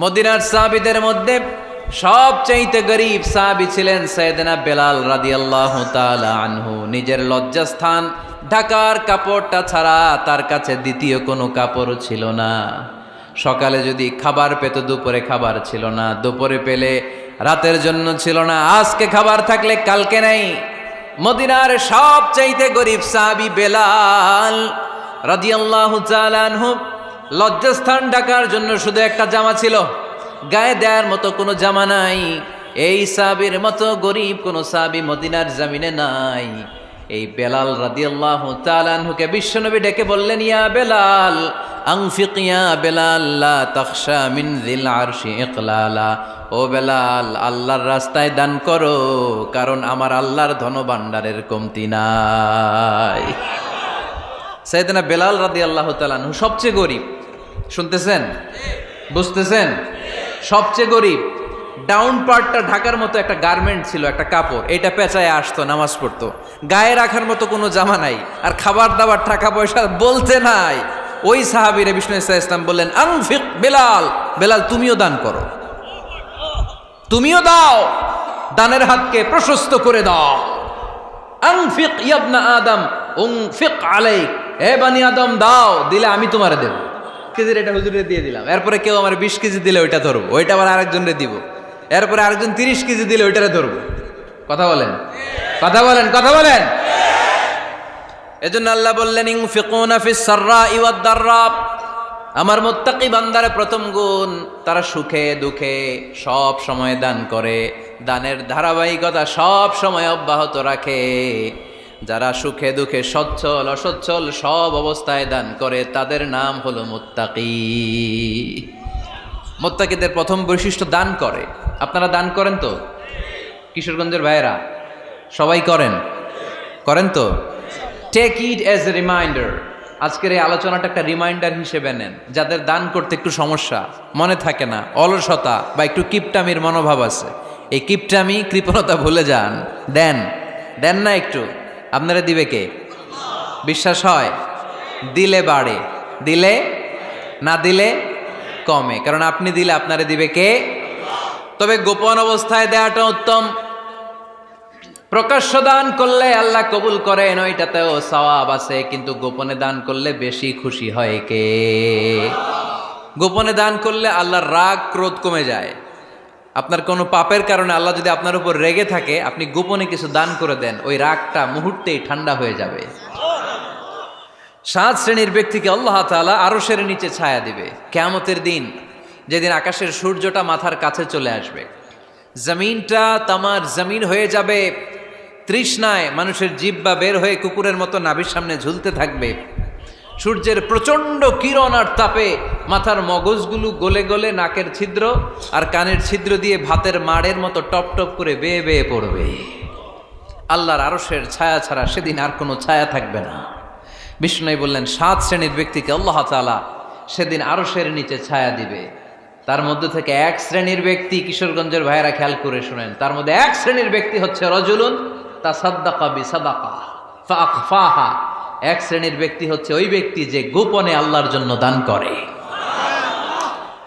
মদিনার সাহাবীদের মধ্যে সবচাইতে গরীব সাহাবী ছিলেন সাইয়েদনা বেলাল রাদিয়াল্লাহু তাআলা আনহু। নিজের লজ্জাস্থান ঢাকার কাপড়টা ছাড়া তার কাছে দ্বিতীয় কোনো কাপড় ছিল না। সকালে যদি খাবার পেত, দুপুরে খাবার ছিল না, দুপুরে পেলে রাতের জন্য ছিল না, আজকে খাবার থাকলে কালকে নাই। মদিনার সবচাইতে গরীব সাহাবী বেলাল রাদিয়াল্লাহু তাআলা আনহু, লজ্জাস্থান ঢাকার জন্য শুধু একটা জামা ছিল, গায়ে দেওয়ার মতো কোনো জামা নাই। এই সাহাবীর মতো গরীব কোনো সাহাবী মদিনার জমিনে নাই। এই বেলাল রাদিয়াল্লাহু তাআলা আনহুকে বিশ্বনবী ডেকে বললেন, ইয়া বেলাল আনফিক ইয়া বেলাল লা তাখশা মিন যিল আরশি ইকলালা। ও বেলাল, আল্লাহর রাস্তায় দান করো, কারণ আমার আল্লাহর ধনভাণ্ডারের কমতি নাই। সাইয়েদনা বেলাল রাদিয়াল্লাহু তাআলা আনহু সবচেয়ে গরীব। শুনতেছেন? বুঝতেছেন? সবচেয়ে গরীব। ডাউন পার্টটা ঢাকার মতো একটা গার্মেন্ট ছিল, একটা কাপড়, এটা পেঁচায় আসতো, নামাজ পড়তো। গায়ে রাখার মতো কোনো জামা নাই, আর খাবার দাবার টাকা পয়সা বলতে নাই। ওই সাহাবীরে বিষ্ণু ইসলাম বললেন, আনফিক বেলাল, বেলাল তুমিও দান করো, তুমিও দাও, দানের হাতকে প্রশস্ত করে দাও। আনফিক ইবনা আদম উনফিক আলাইক, হে বানি আদম দাও, দিলে আমি তোমারে দেব। কেজির এটা হুজুরে দিয়ে দিলাম, এরপরে কেউ আমার 20 কেজি দিলে ওইটা ধরবো, ওইটা আবার আরেকজনরে দিব, এরপরে আরেকজন 30 কেজি দিলে ওইটারে ধরবো। কথা বলেন, কথা বলেন, কথা বলেন। এজন্য আল্লাহ বললেন, ইনফিকুনা ফিস সাররাই ওয়াদ দাররা। আমার মুত্তাকি বান্দার প্রথম গুণ, তারা সুখে দুঃখে সব সময় দান করে, দানের ধারাবাহিকতা সব সময় অব্যাহত রাখে। যারা সুখে দুঃখে সচ্ছল অসচ্ছল সব অবস্থায় দান করে, তাদের নাম হলো মুত্তাকি। মুত্তাকিদের প্রথম বৈশিষ্ট্য দান করে। আপনারা দান করেন তো? কিশোরগঞ্জের ভাইয়েরা সবাই করেন? করেন তো? Take it as a reminder. আজকের এই আলোচনাটা একটা রিমাইন্ডার হিসেবে নেন। যাদের দান করতে একটু সমস্যা, মনে থাকে না, অলসতা বা একটু কিপটামির মনোভাব আছে, এই কিপটামি কৃপণতা ভুলে যান, দেন। দেন না একটু, আপনারা দিবে কে? বিশ্বাস হয়? দিলে বাড়ে, দিলে না দিলে কমে, কারণ আপনি দিলে আপনারে দিবে কে? তবে গোপন অবস্থায় দেওয়াটা উত্তম। প্রকাশ্য দান করলে আল্লাহ কবুল করেন, ওইটাতেও সওয়াব আছে, কিন্তু গোপনে দান করলে বেশি খুশি হয় কে? গোপনে দান করলে আল্লাহর রাগ ক্রোধ কমে যায়। আপনার কোনো পাপের কারণে আল্লাহ যদি আপনার উপর রেগে থাকে, আপনি গোপনে কিছু দান করে দেন, ওই রাগটা মুহূর্তেই ঠান্ডা হয়ে যাবে। 7 শ্রেণীর ব্যক্তিকে আল্লাহ তাআলা আরশের নিচে ছায়া দিবে কিয়ামতের দিন, যেদিন আকাশের সূর্যটা মাথার কাছে চলে আসবে, জমিনটা তামার জমিন হয়ে যাবে, তৃষ্ণায় মানুষের জিহ্বা বের হয়ে কুকুরের মতো নাভির সামনে ঝুলতে থাকবে। সূর্যের প্রচণ্ড কিরণ আর তাপে মাথার মগজগুলো গলে গলে নাকের ছিদ্র আর কানের ছিদ্র দিয়ে ভাতের মাড়ের মতো টপ টপ করে বেয়ে বেয়ে পড়বে। আল্লাহর আরশের ছায়া ছাড়া সেদিন আর কোনো ছায়া থাকবে না। বিষ্ণু বললেন, 7 শ্রেণীর ব্যক্তিকে আল্লাহ তাআলা সেদিন আরশের নিচে ছায়া দিবে। তার মধ্যে থেকে 1 শ্রেণীর ব্যক্তি, কিশোরগঞ্জের ভাইয়েরা খেয়াল করে শুনেন, তার মধ্যে 1 শ্রেণীর ব্যক্তি হচ্ছে রজুলুন তাসাদ্দাকা বিসাদাকা ফাআখফাহা। 1 শ্রেণীর ব্যক্তি হচ্ছে ওই ব্যক্তি যে গোপনে আল্লাহর জন্য দান করে।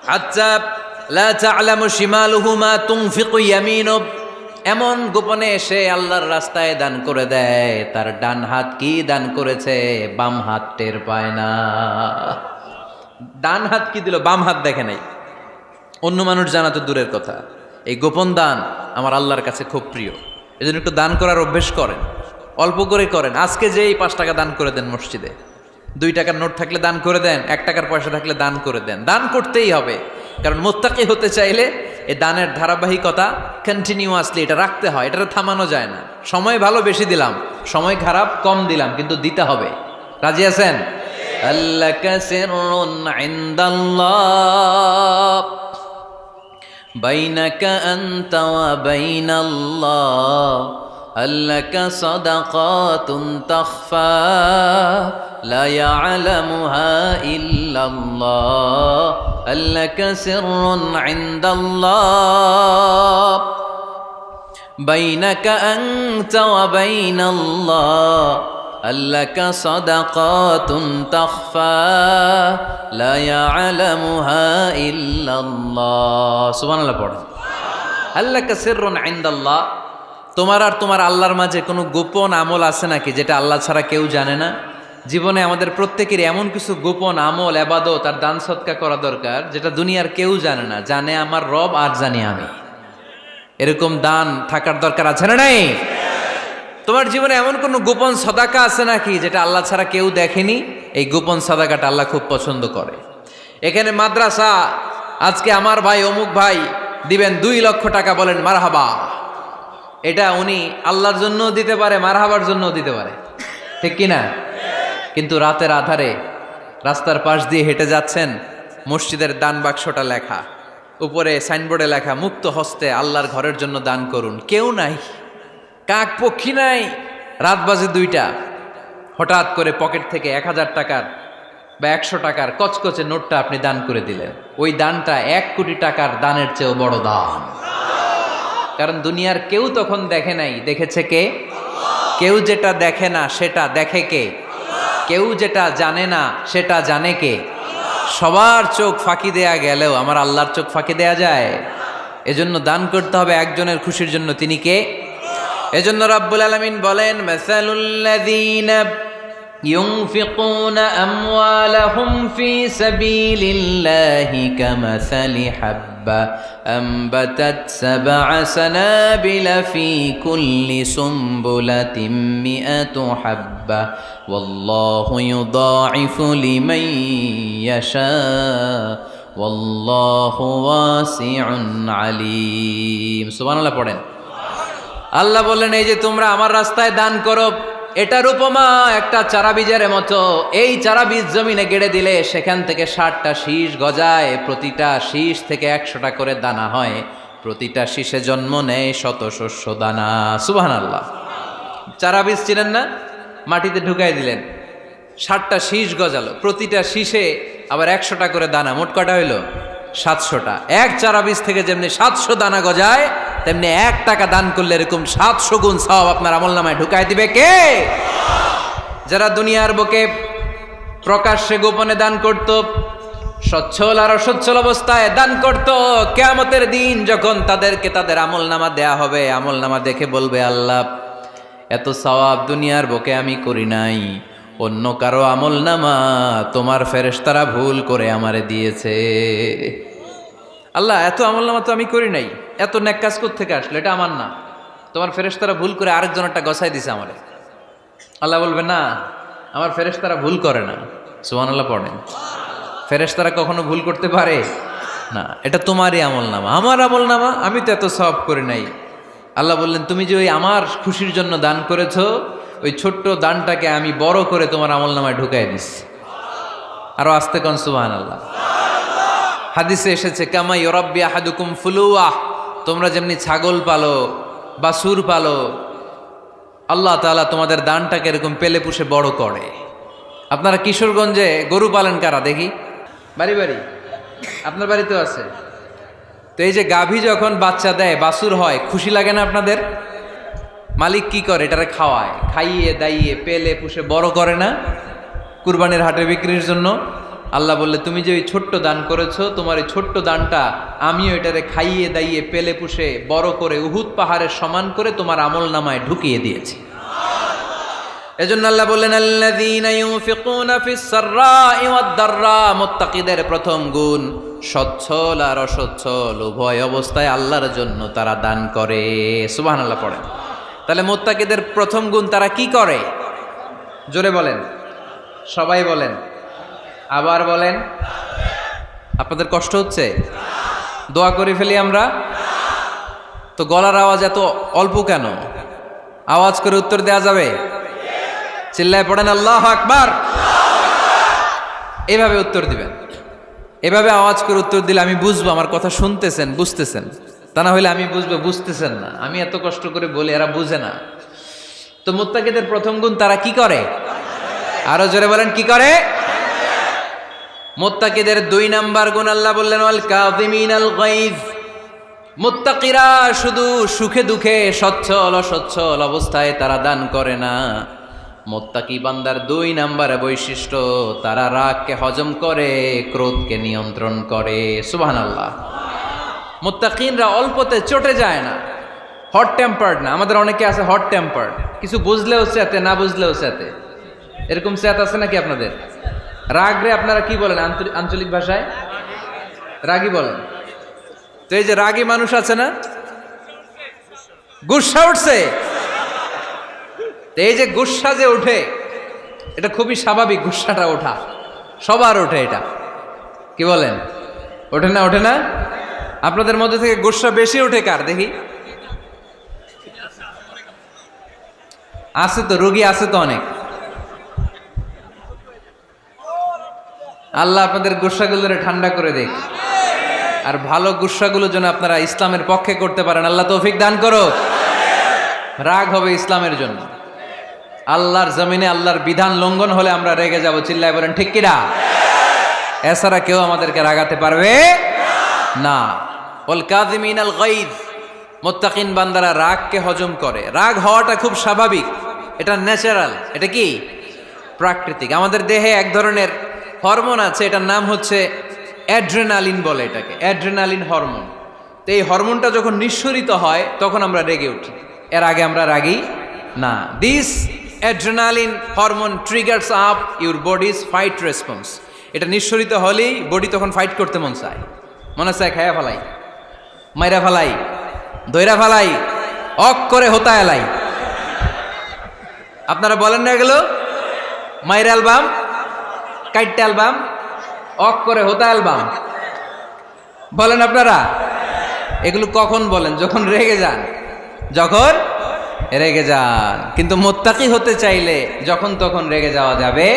হাত্তা লা তা'লামু শিমালুহু মা তুনফিকু ইয়ামিনু, এমন গোপনে এসে আল্লাহর রাস্তায় দান করে দেয়, তার ডান হাত কি দান করেছে বাম হাত টের পায় না। ডান হাত কি দিল, বাম হাত দেখে নাই। অন্য মানুষ জানা তো দূরের কথা, এই গোপন দান আমার আল্লাহর কাছে খুব প্রিয়। এজন্য একটু দান করার অভ্যেস করেন, অল্প করে করেন। আজকে যে এই 5 টাকা দান করে দেন মসজিদে, 2 টাকার নোট থাকলে দান করে দেন, 1 টাকার পয়সা থাকলে দান করে দেন। দান করতেই হবে, কারণ মুত্তাকি হতে চাইলে এই দানের ধারাবাহিকতা কন্টিনিউয়াসলি এটা রাখতে হয়, এটা থামানো যায় না। সময় ভালো বেশি দিলাম, সময় খারাপ কম দিলাম, কিন্তু দিতে হবে। রাজি আছেন? আল্লাকা সিররুন ইনদাল্লাহ বাইনাকা আনতা ওয়া বাইনাল্লাহ, আল্লাকা সাদাকাতুন তাখফা লা ইয়ালামুহা ইল্লাল্লাহ, আল্লাকা সিররুন ইনদাল্লাহ বাইনাকা আনতা ওয়া বাইনাল্লাহ, আল্লাকা সাদাকাতুন তাখফা লা ইয়ালামুহা ইল্লাল্লাহ। সুবহানাল্লাহ পড়েন। আল্লাকা সিররুন ইনদাল্লাহ, তোমার আর তোমার আল্লাহর মাঝে কোনো গোপন আমল আছে নাকি যেটা আল্লাহ ছাড়া কেউ জানে না? জীবনে আমাদের প্রত্যেকেরই এমন কিছু গোপন আমল, ইবাদত আর দান সদকা করা দরকার যেটা দুনিয়ার কেউ জানে না, জানে আমার রব আর জানি আমি। এরকম দান থাকার দরকার আছে না নাই? তোমার জীবনে এমন কোনো গোপন সাদাকা আছে নাকি যেটা আল্লাহ ছাড়া কেউ দেখেনি? এই গোপন সাদাকাটা আল্লাহ খুব পছন্দ করে। এখানে মাদ্রাসা, আজকে আমার ভাই অমুক ভাই দিবেন 2 লক্ষ টাকা, বলেন মারহাবা। এটা উনি আল্লাহর জন্য দিতে পারে, মারহাবার জন্য দিতে পারে, ঠিক কিনা? কিন্তু রাতের আধারে রাস্তার পাশ দিয়ে হেঁটে যাচ্ছেন, মসজিদের দান বাক্সটা লেখা, উপরে সাইনবোর্ডে লেখা মুক্ত হস্তে আল্লাহর ঘরের জন্য দান করুন। কেউ নাই, কাক পক্ষী নাই, রাত বাজে 2টা, হঠাৎ করে পকেট থেকে 1000 টাকার বা 100 টাকার কচকচে নোটটা আপনি দান করে দিলেন। ওই দানটা 1 কোটি টাকার দানের চেয়েও বড় দান। কারণ দুনিয়ার কেউ তখন দেখে নাই, দেখেছে কে? কেউ যেটা দেখে না সেটা দেখে কে? কেউ যেটা জানে না সেটা জানে কে? সবার চোখ ফাঁকি দেয়া গেলেও আমার আল্লাহর চোখ ফাঁকি দেয়া যায়? এজন্য দান করতে হবে একজনের খুশির জন্য, তিনি কে? এজন্য রাব্বুল আলামিন বলেন, মাসালুল্লাযীনা ইউনফিকুনা আমওয়ালাহুম ফি সাবিলিল্লাহি কামাসালি হাব্বা আনবাতাত সাবআ সানাবিলা ফি কুল্লি সুমবুলাতিন মিআতু হাব্বা ওয়াল্লাহু ইউদাঈফু লিমান ইয়াশা ওয়াল্লাহু ওয়াসিউন আলীম। সুবহানাল্লাহ পড়েন। আল্লাহ বললেন, এই যে তোমরা আমার রাস্তায় দান করো, এটার উপমা একটা চারা বীজের মতো। এই চারা বীজ জমিনে গেড়ে দিলে সেখান থেকে 60টা শীষ গজায়, প্রতিটা শীষ থেকে 100টা করে দানা হয়, প্রতিটা শীষে জন্ম নেয় শত শস্য দানা। সুবহানাল্লাহ। চারা বীজ ছিলেন না, মাটিতে ঢুকাই দিলেন, 60টা শীষ গজালো, প্রতিটা শীষে আবার 100টা করে দানা, মোট কটা হইল? 700টা। এক চারা বীজ থেকে যেমনি 700 দানা গজায়, তেমনি 1 টাকা দান করলে এরকম 700 গুণ সওয়াব আপনার আমলনামায় ঢুকাই দিবে কে? যারা দুনিয়ার বুকে প্রকাশ্যে গোপনে দান করত, সচ্ছল আর অসচ্ছল অবস্থায় দান করত, কিয়ামতের দিন যখন তাদেরকে তাদের আমলনামা দেয়া হবে, আমলনামা দেখে বলবে, আল্লাহ এত সওয়াব দুনিয়ার বুকে আমি করি নাই, অন্য কারো আমলনামা তোমার ফেরেশতারা ভুল করে আমারে দিয়েছে। আল্লাহ এত আমলনামা তো আমি করি নাই, এত নেক কাজ কোত্থেকে আসলো? এটা আমার না, তোমার ফেরেশতারা ভুল করে আরেকজনেরটা গছাই দিছে আমারে। আল্লাহ বলবে, না, আমার ফেরেশতারা ভুল করে না। সুবহানাল্লাহ পড়েন। ফেরেশতারা কখনো ভুল করতে পারে না, এটা তোমারই আমলনামা, আমার আমলনামা, আমি তো এত সওয়াব করি নাই। আল্লাহ বললেন, তুমি যে ওই আমার খুশির জন্য দান করেছো, ওই ছোট্ট দানটাকে আমি বড় করে তোমার আমলনামায় ঢুকাই দিচ্ছি। আরো আস্তে কোন সুবহানাল্লাহ। হাদিসে এসেছে, কামা ইউরাব্বি আহাদুকুম ফুলুয়া, তোমরা যেমনি ছাগল পালো, বাছুর পালো, আল্লাহ তাআলা তোমাদের দানটাকে এরকম পেলে পুষে বড় করে। আপনারা কিশোরগঞ্জে গরু পালেন কারা দেখি? বাড়ি বাড়ি, আপনার বাড়িতেও আছে। তো এই যে গাভী যখন বাচ্চা দেয়, বাছুর হয়, খুশি লাগে না আপনাদের? মালিক কি করে? এটারে খাওয়ায়, খাইয়ে দাইয়ে পেলে পুষে বড় করে না? কুরবানির হাটে বিক্রির জন্য। আল্লাহ বললে, তুমি যে ওই ছোট্ট দান করেছো, তোমার এই ছোট্ট দানটা আমিও এটারে খাইয়ে দাইয়ে পেলে পুষে বড় করে উহুদ পাহাড়ের সমান করে তোমার আমলনামায় ঢুকিয়ে দিয়েছি। এজন্য আল্লাহ বললেন, আল্লাযীনা ইউনফিকুনা ফিস সাররাই ওয়াদ দাররা, মুত্তাকিদের প্রথম গুণ সচ্ছল আর অসচ্ছল উভয় অবস্থায় আল্লাহর জন্য তারা দান করে। সুবহানাল্লাহ পড়েন। তাহলে মুত্তাকিদের প্রথম গুণ, তারা কি করে? জোরে বলেন, সবাই বলেন, আবার বলেন। আপনাদের কষ্ট হচ্ছে? দোয়া করে ফেলি আমরা তো। গলার আওয়াজ এত অল্প কেন? আওয়াজ করে উত্তর দেয়া যাবে? চিল্লায় পড়েন আল্লাহু আকবার। এভাবে উত্তর দিবেন, এভাবে আওয়াজ করে উত্তর দিলে আমি বুঝবো আমার কথা শুনতেছেন, বুঝতেছেন। তা না হলে আমি বুঝবো বুঝতেছেন না, আমি এত কষ্ট করে বলি, এরা বুঝে না। তো মুত্তাকিদের প্রথম গুণ, তারা কি করে? আরো জোরে বলেন, কি করে? মুত্তাকিদের 2 নাম্বার গুণ আল্লাহ বললেন, ওয়াল কাযিমিনাল গায়জ। মুত্তাকিরা শুধু সুখে দুঃখে, সচ্ছল অসচ্ছল অবস্থায় তারা দান করে না, মুত্তাকি বান্দার 2 নম্বরে বৈশিষ্ট্য, তারা রাগকে হজম করে, ক্রোধকে নিয়ন্ত্রণ করে। সুবহানাল্লাহ। মুত্তাকিনরা অল্পতে চটে যায় না, হট টেম্পার্ড না। আমাদের অনেকে আছে হট টেম্পার্ড, কিছু বুঝলেও চেতে, না বুঝলেও চেতে। এরকম চেত আছে নাকি আপনাদের? রাগ রে আপনারা কি বলেন আঞ্চলিক ভাষায়? রাগী বলেন। তো এই যে রাগী মানুষ আছে না, গুসা উঠছে, এই যে গুসা যে ওঠে, এটা খুবই স্বাভাবিক। গুসাটা ওঠা সবার ওঠে, এটা কি বলেন? ওঠে না? ওঠে না? আপনাদের মধ্যে থেকে গুসা বেশি ওঠে কার দেখি? আছে তো, রোগী আছে তো অনেক। আল্লাহ আপনাদের গুসাগুলোরে ঠান্ডা করে দেখ, আর ভালো গুসাগুলো যেন আপনারা ইসলামের পক্ষে করতে পারেন। আল্লাহ তৌফিক দান করো। রাগ হবে ইসলামের জন্য। আল্লাহর জমিনে আল্লাহর বিধান লঙ্ঘন হলে আমরা রেগে যাব। চিল্লায় বলেন ঠিক কিনা? এছাড়া কেউ আমাদেরকে রাগাতে পারবে না। ওয়াল কাযিমিনাল গায়জ, মুত্তাকিন বান্দারা রাগকে হজম করে। রাগ হওয়াটা খুব স্বাভাবিক, এটা ন্যাচারাল, এটা কি প্রাকৃতিক। আমাদের দেহে এক ধরনের হরমোন আছে, এটার নাম হচ্ছে অ্যাড্রেনালিন বলে এটাকে, অ্যাড্রেনালিন হরমোন। তো এই হরমোনটা যখন নিঃসরিত হয় তখন আমরা রেগে উঠি, এর আগে আমরা রাগি না। This adrenaline hormone triggers up your bodies fight response. এটা নিঃসরিত হলেই বডি তখন ফাইট করতে মন চায়, মনে চায় খায়া ফেলাই, মাইরা ফেলাই, দইরা ফেলাই, অক করে হোতা এলাই। আপনারা বলেন না এগুলো? মাইরা অ্যালবাম, কাইটটা অ্যালবাম, অক করে হোতা অ্যালবাম বলেন আপনারা? এগুলো কখন বলেন? যখন রেগে যান, যখন রেগে যান। কিন্তু মুত্তাকি হতে চাইলে যখন তখন রেগে যাওয়া যাবে।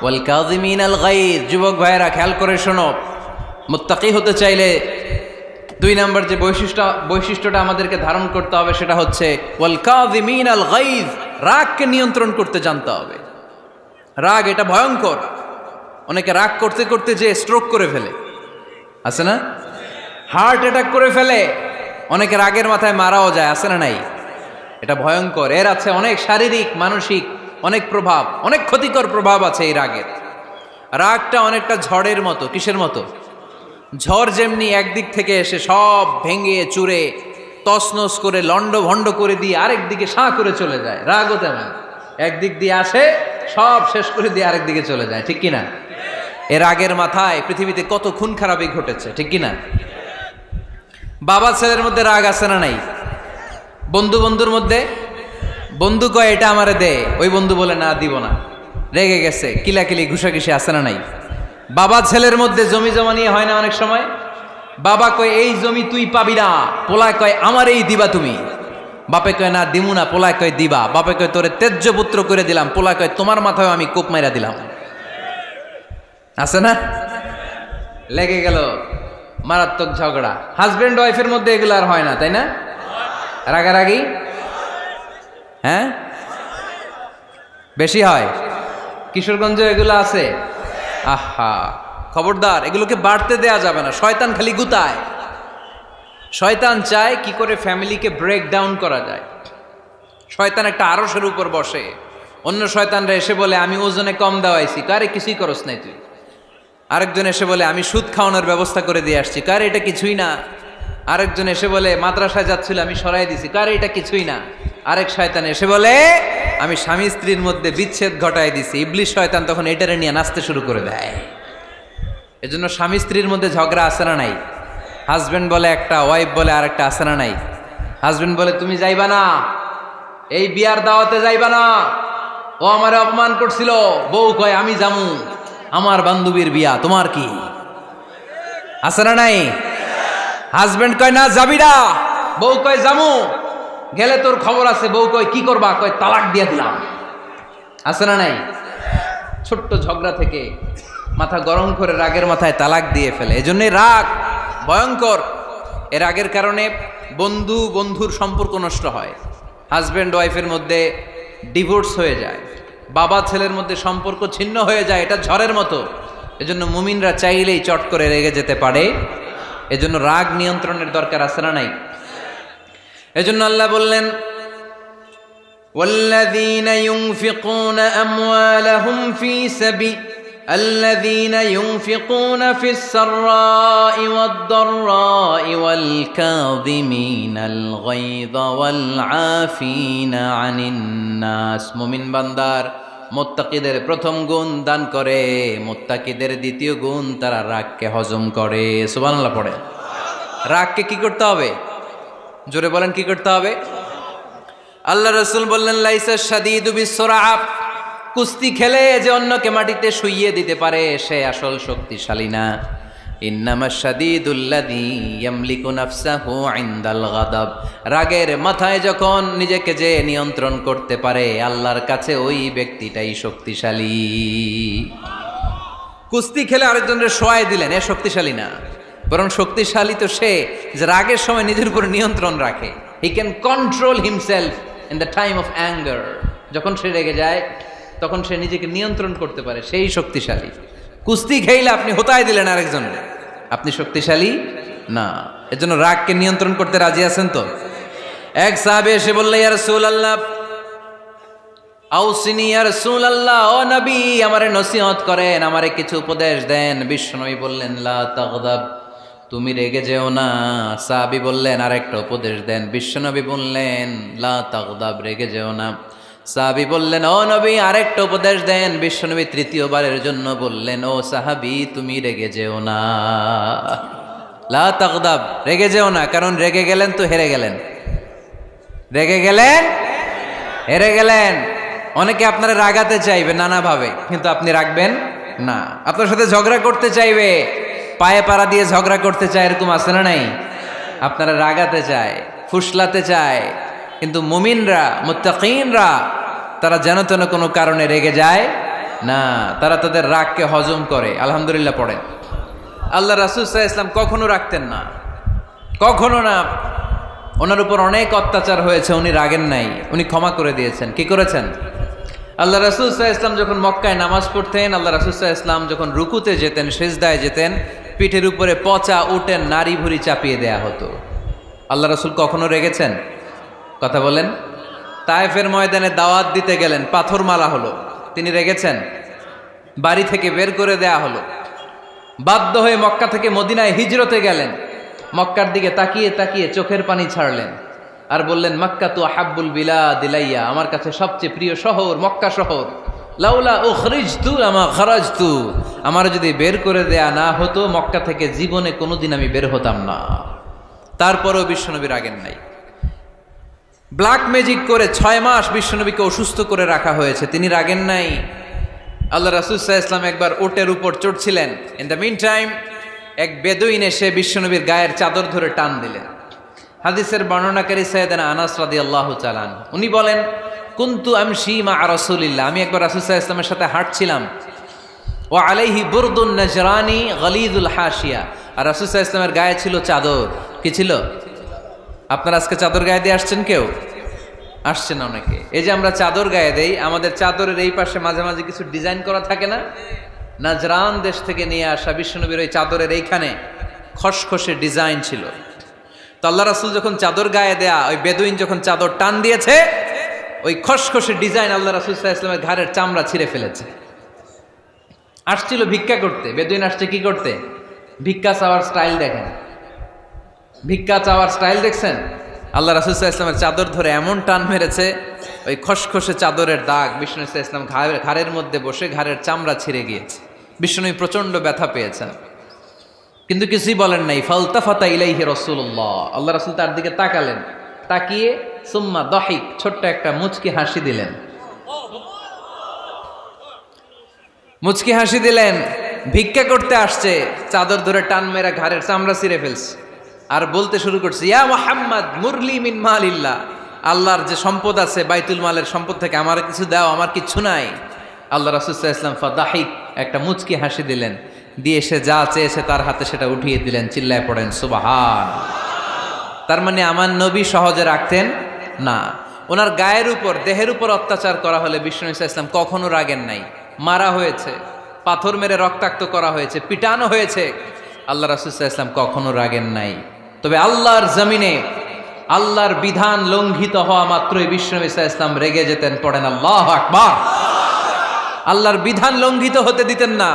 ওয়াল কাযিমিনাল গায়জ, যুবক ভাইয়েরা খেয়াল করে শোনো, মুত্তাকি হতে চাইলে 2 নম্বর যে বৈশিষ্ট্যটা আমাদেরকে ধারণ করতে হবে সেটা হচ্ছে ওয়াল কাযিমিনাল গায়জ, রাগকে নিয়ন্ত্রণ করতে জানতে হবে। রাগ এটা ভয়ঙ্কর। অনেকে রাগ করতে করতে যে স্ট্রোক করে ফেলে, আছে না? হার্ট অ্যাটাক করে ফেলে। অনেকে রাগের মাথায় মারাও যায়, আছে না নাই? এটা ভয়ঙ্কর। এর আছে অনেক শারীরিক, মানসিক অনেক প্রভাব, অনেক ক্ষতিকর প্রভাব আছে এই রাগের। রাগটা অনেকটা ঝড়ের মতো। কিসের মতো? ঝড় যেমনি একদিক থেকে এসে সব ভেঙে চুরে তছনছ করে লন্ড ভন্ড করে দিয়ে আরেক দিকে সাঁ করে চলে যায়, রাগও তেমন। একদিক দিয়ে আসে, সব শেষ করে দিয়ে আরেক দিকে চলে যায়, ঠিক কিনা? এর রাগের মাথায় পৃথিবীতে কত খুন খারাপই ঘটেছে, ঠিক কিনা? বাবা ছেলের মধ্যে রাগ আছে না নাই? বন্ধু বন্ধুর মধ্যে, বন্ধু কয় এটা আমারে দে, ওই বন্ধু বলে না দিব না, রেগে গেছে, কিলাকিলি ঘুষাঘুষি আছে না নাই? বাবা ছেলের মধ্যে জমি জমা নিয়ে হয় না অনেক সময়? বাবা কয় এই জমি তুই পাবি না, পোলায় কয় আমার এই দিবা তুমি। বাপে কয় না দিমু না, পোলায় কয় দিবা। বাপে কয় তোরে তেজ্য পুত্র করে দিলাম, পোলায় কয় তোমার মাথায় আমি কোপ মাইরা দিলাম। আছে না? লেগে গেল, মারাত্মক ঝগড়া। হাজবেন্ড ওয়াইফের মধ্যে এগুলো আর হয় না, তাই না? রাগারাগি হ্যাঁ বেশি হয়। কিশোরগঞ্জে এগুলো আছে। আহা, খবরদার, এগুলোকে বাড়তে দেয়া যাবে না। শয়তান খালি গুতায়। শয়তান চায় কি করে ফ্যামিলিকে ব্রেক ডাউন করা যায়। শয়তান একটা আরশের উপর বসে, অন্য শয়তানরা এসে বলে আমি ওজনে কম দেওয়াইছি, কারে কিছুই করস নাই তুই। আরেকজন এসে বলে আমি সুদ খাওয়ানোর ব্যবস্থা করে দিয়ে আসছি, কারে এটা কিছুই না। আরেকজন এসে বলে মাদ্রাসায় যাচ্ছিল আমি সরাই দিছি, কারে এটা কিছুই না। আরেক শয়তান এসে বলে আমি স্বামী স্ত্রীর মধ্যে বিচ্ছেদ ঘটাই দিছি। ইবলিশ শয়তান তখন এটারে নিয়ে নাচতে শুরু করে দেয়। এজন্য স্বামী স্ত্রীর মধ্যে ঝগড়া আছে না নাই? হাজবেন্ড বলে একটা, ওয়াইফ বলে আরেকটা, আছে না নাই? হাজবেন্ড বলে তুমি যাইবা না, এই বিয়ার দাওয়াতে যাইবা না, ও আমারে অপমান করছিল। বউ কয় আমি যামু, আমার বান্ধবীর বিয়া, তোমার কি? আছে না নাই? হাজবেন্ড কয় না যাবি না, বউ কয় যামু, গেলে তোর খবর আছে। বউ কয় কি করবা? কয় তালাক দিয়ে দিলাম। আছে না নাই? ছোট্ট ঝগড়া থেকে মাথা গরম করে রাগের মাথায় তালাক দিয়ে ফেলে। এজন্যই রাগ ভয়ঙ্কর। এর রাগের কারণে বন্ধু বন্ধুর সম্পর্ক নষ্ট হয়, হাজব্যান্ড ওয়াইফের মধ্যে ডিভোর্স হয়ে যায়, বাবা ছেলের মধ্যে সম্পর্ক ছিন্ন হয়ে যায়। এটা ঝড়ের মতো। এজন্য মুমিনরা চাইলেই চট করে রেগে যেতে পারে। এজন্য রাগ নিয়ন্ত্রণের দরকার আছে না নাই? এজন্য আল্লাহ বললেন والذين ينفقون أموالهم في سبيل الذين ينفقون في السراء والضراء والكاظمين الغيظ والعافين عن الناس মুমিন বান্দার মুত্তাকিদের প্রথম গুণ দান করে, মুত্তাকিদের দ্বিতীয় গুণ তারা রাগকে হজম করে। সুবহানাল্লাহ পড়ে। রাগকে কি করতে হবে? জোরে বলেন, কি করতে হবে? আল্লাহ রাসূল বললেন, লাইসা শাদীদু বিসরাআ, কুস্তি খেলে যে অন্যকে মাটিতে শুইয়ে দিতে পারে সে আসল শক্তিশালী না। ইন্নামা শাদীদুল্লাযী ইয়ামলিকু নাফসাহু ইনদাল গাদাব, রাগের মাথায় যখন নিজেকে যে নিয়ন্ত্রণ করতে পারে আল্লাহর কাছে ওই ব্যক্তিটাই শক্তিশালী। কুস্তি খেলে আরেকজনের শোয়াই দিলেন, এ শক্তিশালী না, বরং শক্তিশালী তো সে যে রাগের সময় নিজের উপর নিয়ন্ত্রণ রাখে। He can control himself in the time of anger, যখন সে রেগে যায় তখন সে নিজেকে নিয়ন্ত্রণ করতে পারে, সেই শক্তিশালী। কুস্তি খেইলে আপনি হোতায় দিলেন আরেকজনের, আপনি শক্তিশালী না। এজন্য রাগকে নিয়ন্ত্রণ করতে রাজি আছেন তো? এক সাহাবী এসে বলল, ইয়া রাসূলুল্লাহ আউসিনি, ইয়া রাসূলুল্লাহ, ও নবী আমারে নসিহত করেন, আমারে কিছু উপদেশ দেন। বিশ্বনবী বললেন, লা তাগদাব, তুমি রেগে যেও না। সাহাবী বললেন, আরেকটা উপদেশ দেন। বিশ্বনবী বললেন, লা তাগদাব, রেগে যেও না। সাহাবী বললেন, ও নবী আরেকটা উপদেশ দেন। বিশ্বনবী তৃতীয়বারের জন্য বললেন, ও সাহাবী তুমি রেগে যেও না, লা তাগদাব, রেগে যেও না। কারণ রেগে গেলেন তো হেরে গেলেন, রেগে গেলেন হেরে গেলেন। অনেকে আপনারা রাগাতে চাইবে নানাভাবে, কিন্তু আপনি রাখবেন না। আপনার সাথে ঝগড়া করতে চাইবে, পায়ে পাড়া দিয়ে ঝগড়া করতে চায়, এরকম আছে না নাই? আপনারা রাগাতে চায়, ফুসলাতে চায়, কিন্তু মুমিনরা, মুত্তাকিনরা তারা যেন তেন কোনো কারণে রেগে যায় না, তারা তাদের রাগকে হজম করে। আলহামদুলিল্লাহ পড়েন। আল্লাহ রাসূল সাল্লাল্লাহু আলাইহি ওয়াসাল্লাম কখনো রাখতেন না, কখনো না। ওনার উপর অনেক অত্যাচার হয়েছে, উনি রাগেন নাই, উনি ক্ষমা করে দিয়েছেন। কি করেছেন? আল্লাহ রাসূল সাল্লাল্লাহু আলাইহি ওয়াসাল্লাম যখন মক্কায় নামাজ পড়তেন, আল্লাহ রাসূল সাল্লাল্লাহু আলাইহি ওয়াসাল্লাম যখন রুকুতে যেতেন, সিজদায় যেতেন, পিঠের উপরে পচা উটের নাড়ি ভুঁড়ি চাপিয়ে দেয়া হতো। আল্লাহ রাসূল কখনো রেগেছেন? কথা বলেন। তায়েফের ময়দানে দাওয়াত দিতে গেলেন, পাথর মারা হলো, তিনি রেগেছেন? বাড়ি থেকে বের করে দেয়া হলো, বাধ্য হয়ে মক্কা থেকে মদিনায় হিজরতে গেলেন। মক্কার দিকে তাকিয়ে তাকিয়ে চোখের পানি ছাড়লেন আর বললেন, মক্কা তু আহাব্বুল বিলাদ ইলাইয়া, আমার কাছে সবচেয়ে প্রিয় শহর মক্কা শহর। লাউলা উখরিজতু লামা খারাজতু, আমার যদি বের করে দেয়া না হতো মক্কা থেকে জীবনে কোনোদিন আমি বের হতাম না। তারপরেও বিশ্বনবী রাগেন নাই। ব্ল্যাক ম্যাজিক করে 6 মাস বিশ্বনবীকে অসুস্থ করে রাখা হয়েছে, তিনি রাগেন নাই। আল্লাহ রাসূল সাল্লাল্লাহু আলাইহি ওয়াসাল্লাম একবার উটের উপর চড়ছিলেন। ইন দ্য মিন টাইম এক বেদুইন এসে বিশ্বনবীর গায়ের চাদর ধরে টান দিলেন। হাদিসের বর্ণনাকারী সাইয়েদনা আনাস রাদিয়াল্লাহু তাআলা আনহু, উনি বলেন, কুনতু আমশি মা রাসূলিল্লাহ, আমি একবার রাসূল সাল্লাল্লাহু আলাইহি ওয়াসাল্লামের সাথে হাঁটছিলাম। ওয়া আলাইহি বুরদুন নাজরানি গলিযুল হাশিয়া, আর রাসূল সাল্লাল্লাহু আলাইহি ওয়াসাল্লামের গায়ে ছিল চাদর। কি ছিল? আপনারা আজকে চাদর গায়ে দিয়ে আসছেন? কেউ আসছেন? অনেকে। এই যে আমরা চাদর গায়ে দেই, আমাদের চাদরের এই পাশে মাঝে মাঝে কিছু ডিজাইন করা থাকে না? নাজরান দেশ থেকে নিয়ে আসা বিশ্বনবীর ওই চাদরের এইখানে খসখসে ডিজাইন ছিল। তো আল্লাহ রাসূল যখন চাদর গায়ে দেয়া, ওই বেদুইন যখন চাদর টান দিয়েছে, ওই খসখসে ডিজাইন আল্লাহ রাসূল সাল্লাল্লাহু আলাইহি ওয়াসাল্লামের ঘাড়ের চামড়া ছিঁড়ে ফেলেছে। আসছিল ভিক্ষা করতে, বেদুইন আসছে কি করতে? ভিক্ষা চাওয়ার স্টাইল দেখেন, ভিক্ষা চাওয়ার স্টাইল দেখছেন? আল্লাহ রাসূল সাল্লাল্লাহু আলাইহি ওয়াসাল্লামের চাদর ধরে এমন টান মেরেছে, ওই খসখসে চাদরের দাগ বিষ্ণু সাল্লাল্লাহু আলাইহি ওয়াসাল্লাম ঘাড়ের মধ্যে বসে ঘাড়ের চামড়া ছিঁড়ে গিয়েছে। বিষ্ণু প্রচন্ড ব্যথা পেয়েছেন, কিন্তু কিছুই বলেন নাই। ফালতাফাতা ইলাইহি রাসূলুল্লাহ, আল্লাহ রাসূল তার দিকে তাকালেন, তাকিয়ে সুম্মা দাহিক, ছোট্ট একটা মুচকি হাসি দিলেন। মুচকি হাসি দিলেন। ভিক্ষা করতে আসছে, চাদর ধরে টান মেরা ঘাড়ের চামড়া ছিঁড়ে ফেলছে, আর বলতে শুরু করছে, ইয়া মুহাম্মদ মুরলি মিন মালিল্লাহ, আল্লাহর যে সম্পদ আছে বাইতুল মালের সম্পদ থেকে আমার কিছু দাও, আমার কিচ্ছু নাই। আল্লাহ রাসূল সাল্লাল্লাহু আলাইহি ওয়াসাল্লাম ফাদাহিক, একটা মুচকি হাসি দিলেন, দিয়ে সে যা চেয়েছে তার হাতে সেটা উঠিয়ে দিলেন। চিল্লায় পড়েন সুবহান। তার মানে আমার নবী সহজে রাখতেন না। ওনার গায়ের উপর, দেহের উপর অত্যাচার করা হলে বিষ্ণু সাল্লাল্লাহু আলাইহি ওয়াসাল্লাম কখনো রাগেন নাই। মারা হয়েছে, পাথর মেরে রক্তাক্ত করা হয়েছে, পিটানো হয়েছে, আল্লাহ রাসূল সাল্লাল্লাহু আলাইহি ওয়াসাল্লাম কখনো রাগেন নাই। তবে আল্লাহর জমিনে আল্লাহর বিধান লঙ্ঘিত হওয়া মাত্রই বিশ্বনবী সাল্লাল্লাহু আলাইহি ওয়াসাল্লাম রেগে যেতেন। পড়েন আল্লাহু আকবার। আল্লাহর বিধান লঙ্ঘিত হতে দিতেন না।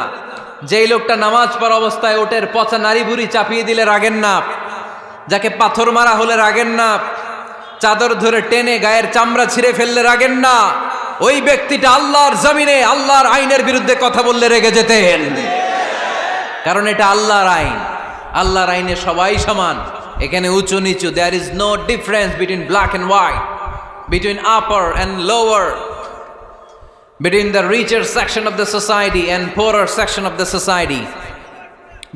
যেই লোকটা নামাজ পড়া অবস্থায় ওটের পচা নারী বুড়ি চাপিয়ে দিলে রাগেন না, যাকে পাথর মারা হলে রাগেন না, চাদর ধরে টেনে গায়ের চামড়া ছিঁড়ে ফেললে রাগেন না, ওই ব্যক্তিটা আল্লাহর জমিনে আল্লাহর আইনের বিরুদ্ধে কথা বললে রেগে যেতেন। কারণ এটা আল্লাহর আইন। আল্লাহর আইনে সবাই সমান। এখানে উঁচু নিচু, there is no difference between black and white, between upper and lower, between the richer section of the society and poorer section of the society,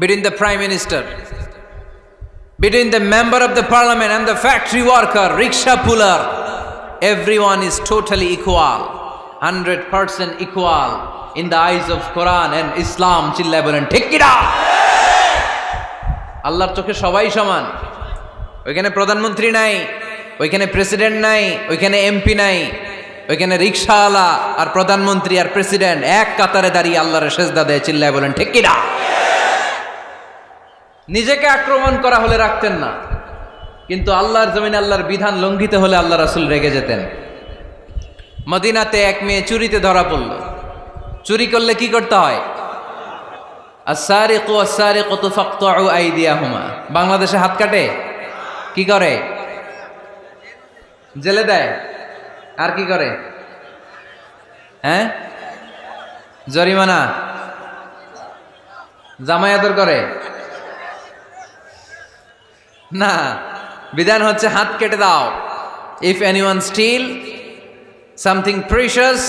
between the prime minister, between the member of the parliament and the factory worker, rickshaw puller. Everyone is totally equal, 100% equal in the eyes of Quran and Islam. Chillaye bolen ঠিক কি না? আল্লাহর চোখে সবাই সমান। ওইখানে প্রধানমন্ত্রী নাই, ওইখানে প্রেসিডেন্ট নাই, ওইখানে এমপি নাই, ওইখানে রিকশাওয়ালা আর প্রধানমন্ত্রী আর প্রেসিডেন্ট এক কাতারে দাঁড়িয়ে আল্লাহর সেজদা দেয়। চিল্লায় বলেন ঠিক কিনা? নিজেকে আক্রমণ করা হলে রাখতেন না, কিন্তু আল্লাহর জমিনে আল্লাহর বিধান লঙ্ঘিত হলে আল্লাহ রাসূল রেগে যেতেন। মদিনাতে এক মেয়ে চুরিতে ধরা পড়ল। চুরি করলে কি করতে হয়? আস-সারিকু ওয়াস-সারিকাতু ফাকতাউ আইদিয়াহুমা। বাংলাদেশে হাত কাটে, কি করে? জেলে দেয়। আর কি করে? হ্যাঁ, জরিমানা, জামাই আদর করে না। বিধান হচ্ছে হাত কেটে দাও। If anyone steal something precious,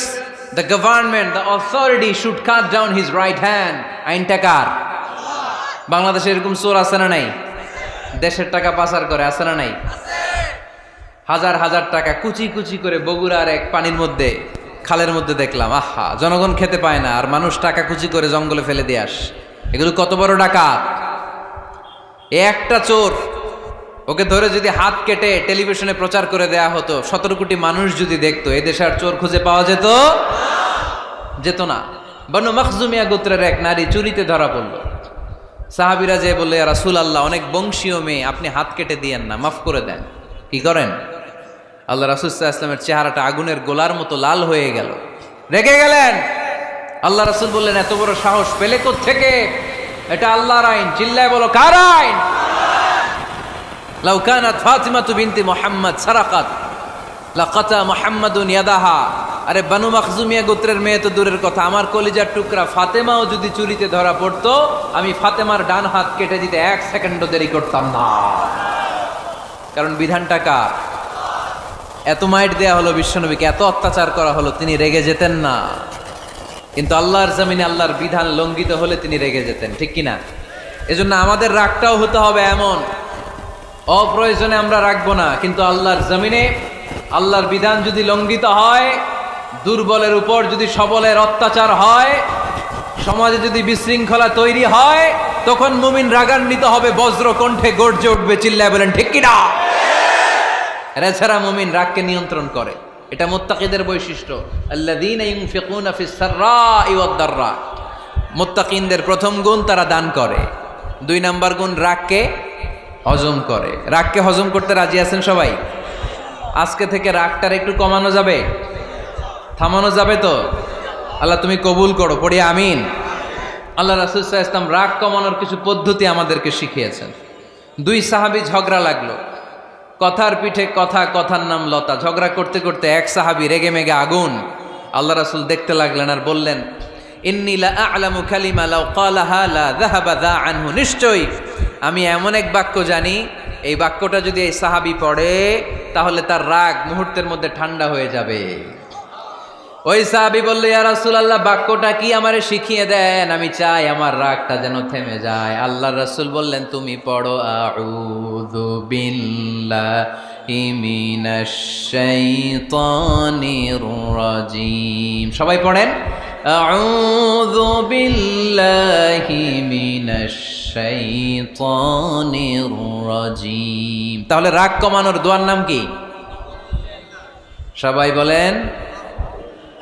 the government, the authority should cut down his right hand. আইনটা কার? বাংলাদেশে এরকম চোর আছে না নাই? দেশের টাকা পাচার করে, আছে না নাই? হাজার হাজার টাকা কুচি কুচি করে বগুড়ার এক পানির মধ্যে, খালের মধ্যে দেখলাম। আহা, জনগণ খেতে পায় না আর মানুষ টাকা কুচি করে জঙ্গলে ফেলে দিয়ে আস। এগুলো কত বড় ডাকাত! একটা চোর, ওকে ধরে যদি হাত কেটে টেলিভিশনে প্রচার করে দেয়া হতো, 17 কোটি মানুষ যদি দেখতো, এদেশে আর চোর খুঁজে পাওয়া যেত না। বনু মখজুমিয়া গোত্রের এক নারী চুরিতে ধরা পড়ল। সাহাবীরা যে বললে, ইয়া রাসূলুল্লাহ, অনেক বংশীয় মেয়ে, আপনি হাত কেটে দিয়েন না, মাফ করে দেন। কি করেন? আল্লাহ রাসূল সাল্লাল্লাহু আলাইহি ওয়াসাল্লামের চেহারাটা আগুনের গোলার মতো লাল হয়ে গেল। রেগে গেলেন। আল্লাহ রাসূল বললেন, এত বড় সাহস পেলে কোত্থেকে? এটা আল্লাহর আইন। চিল্লায় বলো, কার আইন? লাউ কানাত ফাতিমাতু বিনতি মুহাম্মদ সারাকাত লাকাতা মুহাম্মাদুন ইয়াদাহা। আরে বনু মখজুমিয়া গোত্রের মেয়ে তো দূরের কথা, আমার কলিজার টুকরা ফাতেমাও যদি চুরিতে ধরা পড়তো, আমি ফাতেমার ডান হাত কেটে দিতে 1 সেকেন্ডও দেরি করতাম না। কারণ বিধানটা কার? এত মাইট দেয়া হলো বিশ্বনবীকে, এত অত্যাচার করা হলো, তিনি রেগে যেতেন না। কিন্তু আল্লাহর জমিনে আল্লাহর বিধান লঙ্ঘিত হলে তিনি রেগে যেতেন। ঠিক কিনা? এজন্য আমাদের রাগটাও হতে হবে এমন, অপ্রয়োজনে আমরা রাখবো না। কিন্তু আল্লাহর জমিনে আল্লাহর বিধান যদি লঙ্ঘিত হয়, দুর্বলের উপর যদি সবলের অত্যাচার হয়, সমাজে যদি বিশৃঙ্খলা তৈরি হয়, তখন মুমিন রাগান্বিত হবে, বজ্র কণ্ঠে গর্জে উঠবে। চিল্লায় বলেন ঠিক কিনা? এছাড়া মুমিন রাগকে নিয়ন্ত্রণ করে। এটা মুত্তাকিদের বৈশিষ্ট্য। আল্লাযীনা ইউনফিকুনা ফিস সাররাই ওয়াদ দাররা। মুত্তাকিনদের প্রথম গুণ, তারা দান করে। 2 নাম্বার গুণ, রাগকে হজম করে। রাগকে হজম করতে রাজি আছেন সবাই? আজকে থেকে রাগটার একটু কমানো যাবে, থামানো যাবে তো? আল্লাহ তুমি কবুল করো, পড়ি আমিন। আল্লাহ রাসূল সাল্লাল্লাহু আলাইহি ওয়াসাল্লাম রাগ কমানোর কিছু পদ্ধতি আমাদেরকে শিখিয়েছেন। 2 সাহাবী ঝগড়া লাগলো, কথার পিঠে কথা, কথার নাম লতা। ঝগড়া করতে করতে এক সাহাবী রেগে মেগে আগুন। আল্লাহ রাসূল দেখতে লাগলেন আর বললেন, ইন্নী লা আ'লামু কালিমা লাউ ক্বালাহা লা যাহাবা যা আনহু। নিশ্চয়ই আমি এমন এক বাক্য জানি, এই বাক্যটা যদি এই সাহাবী পড়ে তাহলে তার রাগ মুহূর্তের মধ্যে ঠান্ডা হয়ে যাবে। ওই সাহাবী বলল, ইয়া রাসূলুল্লাহ, বাক্যটা কি আমারে শিখিয়ে দেন, আমি চাই আমার রাগটা যেন থেমে যায়। আল্লাহর রাসূল বললেন, তুমি পড়ো আউযু বিল্লাহি মিনাশ শাইতানির রাজীম। সবাই পড়েন, আউযু বিল্লাহি মিনাশ শাইতানির রাজীম। তাহলে রাগ কমানোর দোয়ার নাম কি? সবাই বলেন,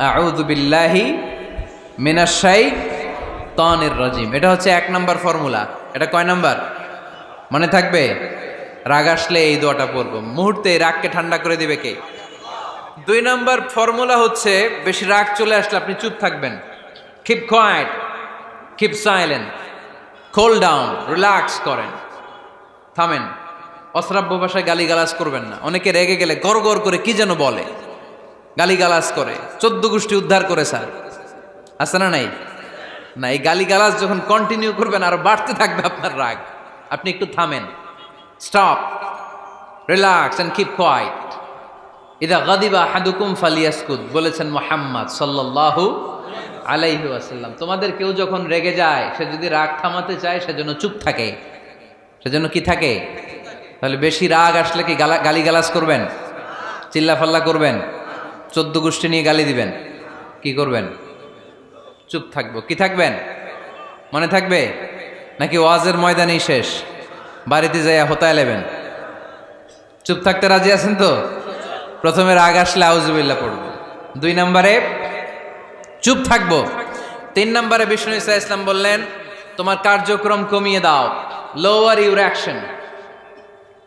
আউযু বিল্লাহি মিনাশ শাইতানির রাজীম। এটা হচ্ছে 1 নম্বর ফর্মুলা। এটা কয় নাম্বার? মনে থাকবে? রাগ আসলে এই দোয়াটা পড়বো, মুহূর্তে রাগকে ঠান্ডা করে দিবে কে? 2 নম্বর ফর্মুলা হচ্ছে, বেশি রাগ চলে আসলে আপনি চুপ থাকবেন। Keep quiet, keep silent, cool down, relax করেন, থামেন। অশ্রাব্য ভাষায় গালিগালাজ করবেন না। অনেকে রেগে গেলে গড় গড় করে কি যেন বলে, গালিগালাজ করে, 14 গোষ্ঠী উদ্ধার করে স্যার, আছে না নাই? না, এই গালিগালাজ যখন কন্টিনিউ করবেন আরো বাড়তে থাকবে আপনার রাগ। আপনি একটু থামেন, stop, relax and keep quiet. ইদা গাদিবা আহাদুকুম ফালিয়াসকুত, বলেছেন মুহাম্মদ সাল্লাল্লাহু আলাইহি ওয়াসাল্লাম। তোমাদের কেউ যখন রেগে যায়, সে যদি রাগ থামাতে চায় সেজন্য চুপ থাকে। সেজন্য কি থাকে? তাহলে বেশি রাগ আসলে কি গালিগালাজ করবেন, চিল্লাফাল্লা করবেন, 14 গোষ্ঠী নিয়ে গালি দিবেন, কি করবেন? চুপ থাকবো। কি থাকবেন? মনে থাকবে নাকি ওয়াজের ময়দানেই শেষ, বাড়িতে যাইয়া হোতায় লেবেন? চুপ থাকতে রাজি আছেন তো? প্রথমে রাগ আসলে আউযুবিল্লাহ পড়বো, 2 নম্বরে চুপ থাকবো, 3 নম্বরে বিষ্ণু ঈসা ইসলাম বললেন তোমার কার্যক্রম কমিয়ে দাও, লোয়ার ইউর অ্যাকশন,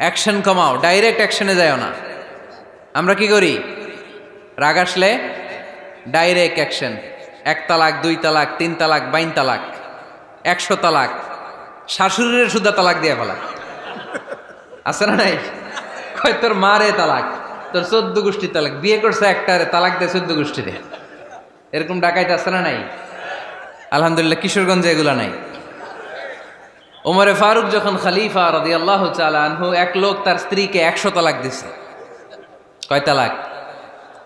অ্যাকশন কমাও, ডাইরেক্ট অ্যাকশনে যাও না। আমরা কি করি? রাগ আসলে ডাইরেক্ট অ্যাকশন, 1 তালাক, 2 তালাক, 3 তালাক, 22 তালাক, 100 তালাক, শাশুড়ির সুদ্ধা তালাক দিয়ে ফেলা, আছে না নাই? কয় তোর মারে তালাক, তোর 14 গোষ্ঠী তালাক, বিয়ে করছে একটারে তালাক দেয় 14 গোষ্ঠীরে, এরকম ডাকাইতে আছে না নাই? আলহামদুলিল্লাহ কিশোরগঞ্জে এগুলা নাই। ওমরে ফারুক যখন খলিফা রাদিয়াল্লাহু তাআলা আনহু, এক লোক তার স্ত্রীকে 100 তালাক দিছে। কয় তালাক?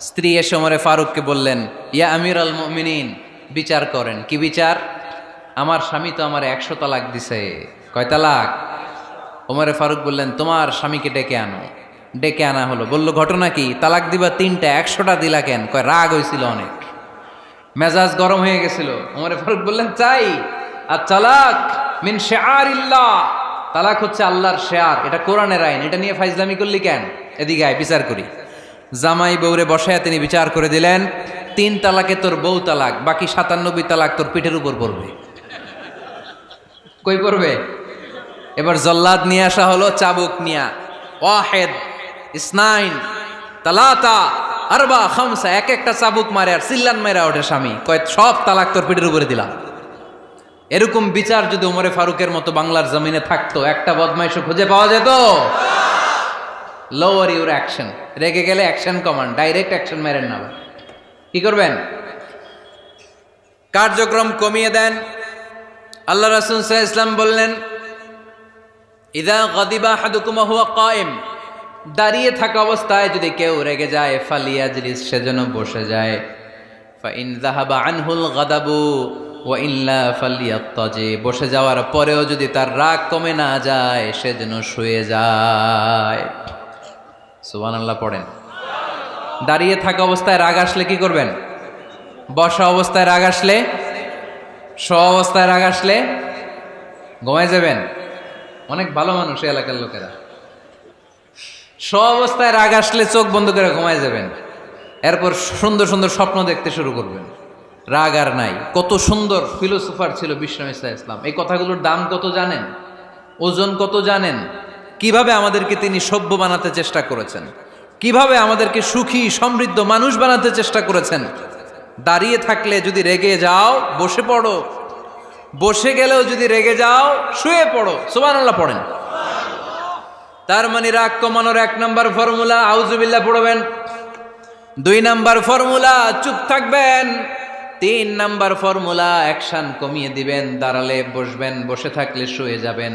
স্ত্রী এসে ওমরে ফারুককে বললেন, ইয়া আমিরুল মুমিনিন, বিচার করেন। কি বিচার? আমার স্বামী তো আমার 100 তালাক দিছে। কয় তালাক? ওমরে ফারুক বললেন, তোমার স্বামীকে ডেকে আনো। ডেকে আনা হলো। বলল, ঘটনা কি? তালাক দিবা 3টা, 100টা দিলা কেন? কয় রাগ হয়েছিল অনেক, মেজাজ গরম হয়ে গেছিল। ওমরে ফারুক বললেন, চাই আর তালাক মিন শিআরিল্লাহ, তালাক হচ্ছে আল্লাহর শিআর, এটা কোরআনের আইন, এটা নিয়ে ফাইজলামি করলি কেন? এদিকে আয়, বিচার করি। জামাই বউরে বসায়া তিনি বিচার করে দিলেন, 3 তালাকে তোর বউ তালাক, বাকি 97 তালাক তোর পিঠের উপর পড়বে। কই পড়বে? এবার জল্লাদ নিয়ে আসা হলো, চাবুক নিয়া, ওয়াহেদ, ইসনাইন, তালাতা, আরবা, খামসা, এক একটা চাবুক মারে আর চিল্লান মেরা ওঠে স্বামী, কয় সব তালাক তোর পিঠের উপরে দিলাম। এরকম বিচার যদি ওমরে ফারুকের মতো বাংলার জমিনে থাকতো, একটা বদমাইশও খুঁজে পাওয়া যেত? লোয়ার ইউর অ্যাকশন, রেগে গেলে অ্যাকশন কমান, ডাইরেক্ট অ্যাকশন মেরেন না। কি করবেন? কার্যক্রম কমিয়ে দেন। আল্লাহ রাসূল সাল্লাল্লাহু আলাইহি ওয়াসাল্লাম বললেন, ইযা গাদিবা আহাদুকুম ওয়া হুয়া কায়েম, দাঁড়িয়ে থাকা অবস্থায় যদি কেউ রেগে যায়, ফালিয়াজলিস, সেজন্য বসে যায়। ফা ইন যাহাবা আনহুল গাদাবু ওয়া ইল্লা ফালিয়াত্তাজি, বসে যাওয়ার পরেও যদি তার রাগ কমে না যায়, সেজন্য শুয়ে যায়। সুবহানাল্লাহ পড়েন। দাঁড়িয়ে থাকা অবস্থায় রাগ আসলে কি করবেন? বসা অবস্থায় রাগ আসলে, শোয়া অবস্থায় রাগ আসলে ঘুমায় যাবেন। অনেক ভালো মানুষ এই এলাকার লোকেরা। শোয়া অবস্থায় রাগ আসলে চোখ বন্ধ করে ঘুমায় যাবেন, এরপর সুন্দর সুন্দর স্বপ্ন দেখতে শুরু করবেন। রাগ আর নাই। কত সুন্দর ফিলোসোফার ছিল বিষ্ণু ঈসা ইসলাম। এই কথাগুলোর দাম কত জানেন? ওজন কত জানেন? কিভাবে আমাদেরকে তিনি সভ্য বানাতে চেষ্টা করেছেন, কিভাবে আমাদেরকে সুখী সমৃদ্ধ মানুষ বানাতে চেষ্টা করেছেন। দাঁড়িয়ে থাকলে যদি রেগে যাও, বসে পড়ো। বসে গেলেও যদি রেগে যাও, শুয়ে পড়ো। সুবহানাল্লাহ পড়েন। তার মানে রাগ কমানোর 1 নম্বর ফর্মুলা আউযুবিল্লাহ পড়বেন, 2 নম্বর ফর্মুলা চুপ থাকবেন, 3 নম্বর ফর্মুলা অ্যাকশন কমিয়ে দিবেন, দাঁড়ালে বসবেন, বসে থাকলে শুয়ে যাবেন।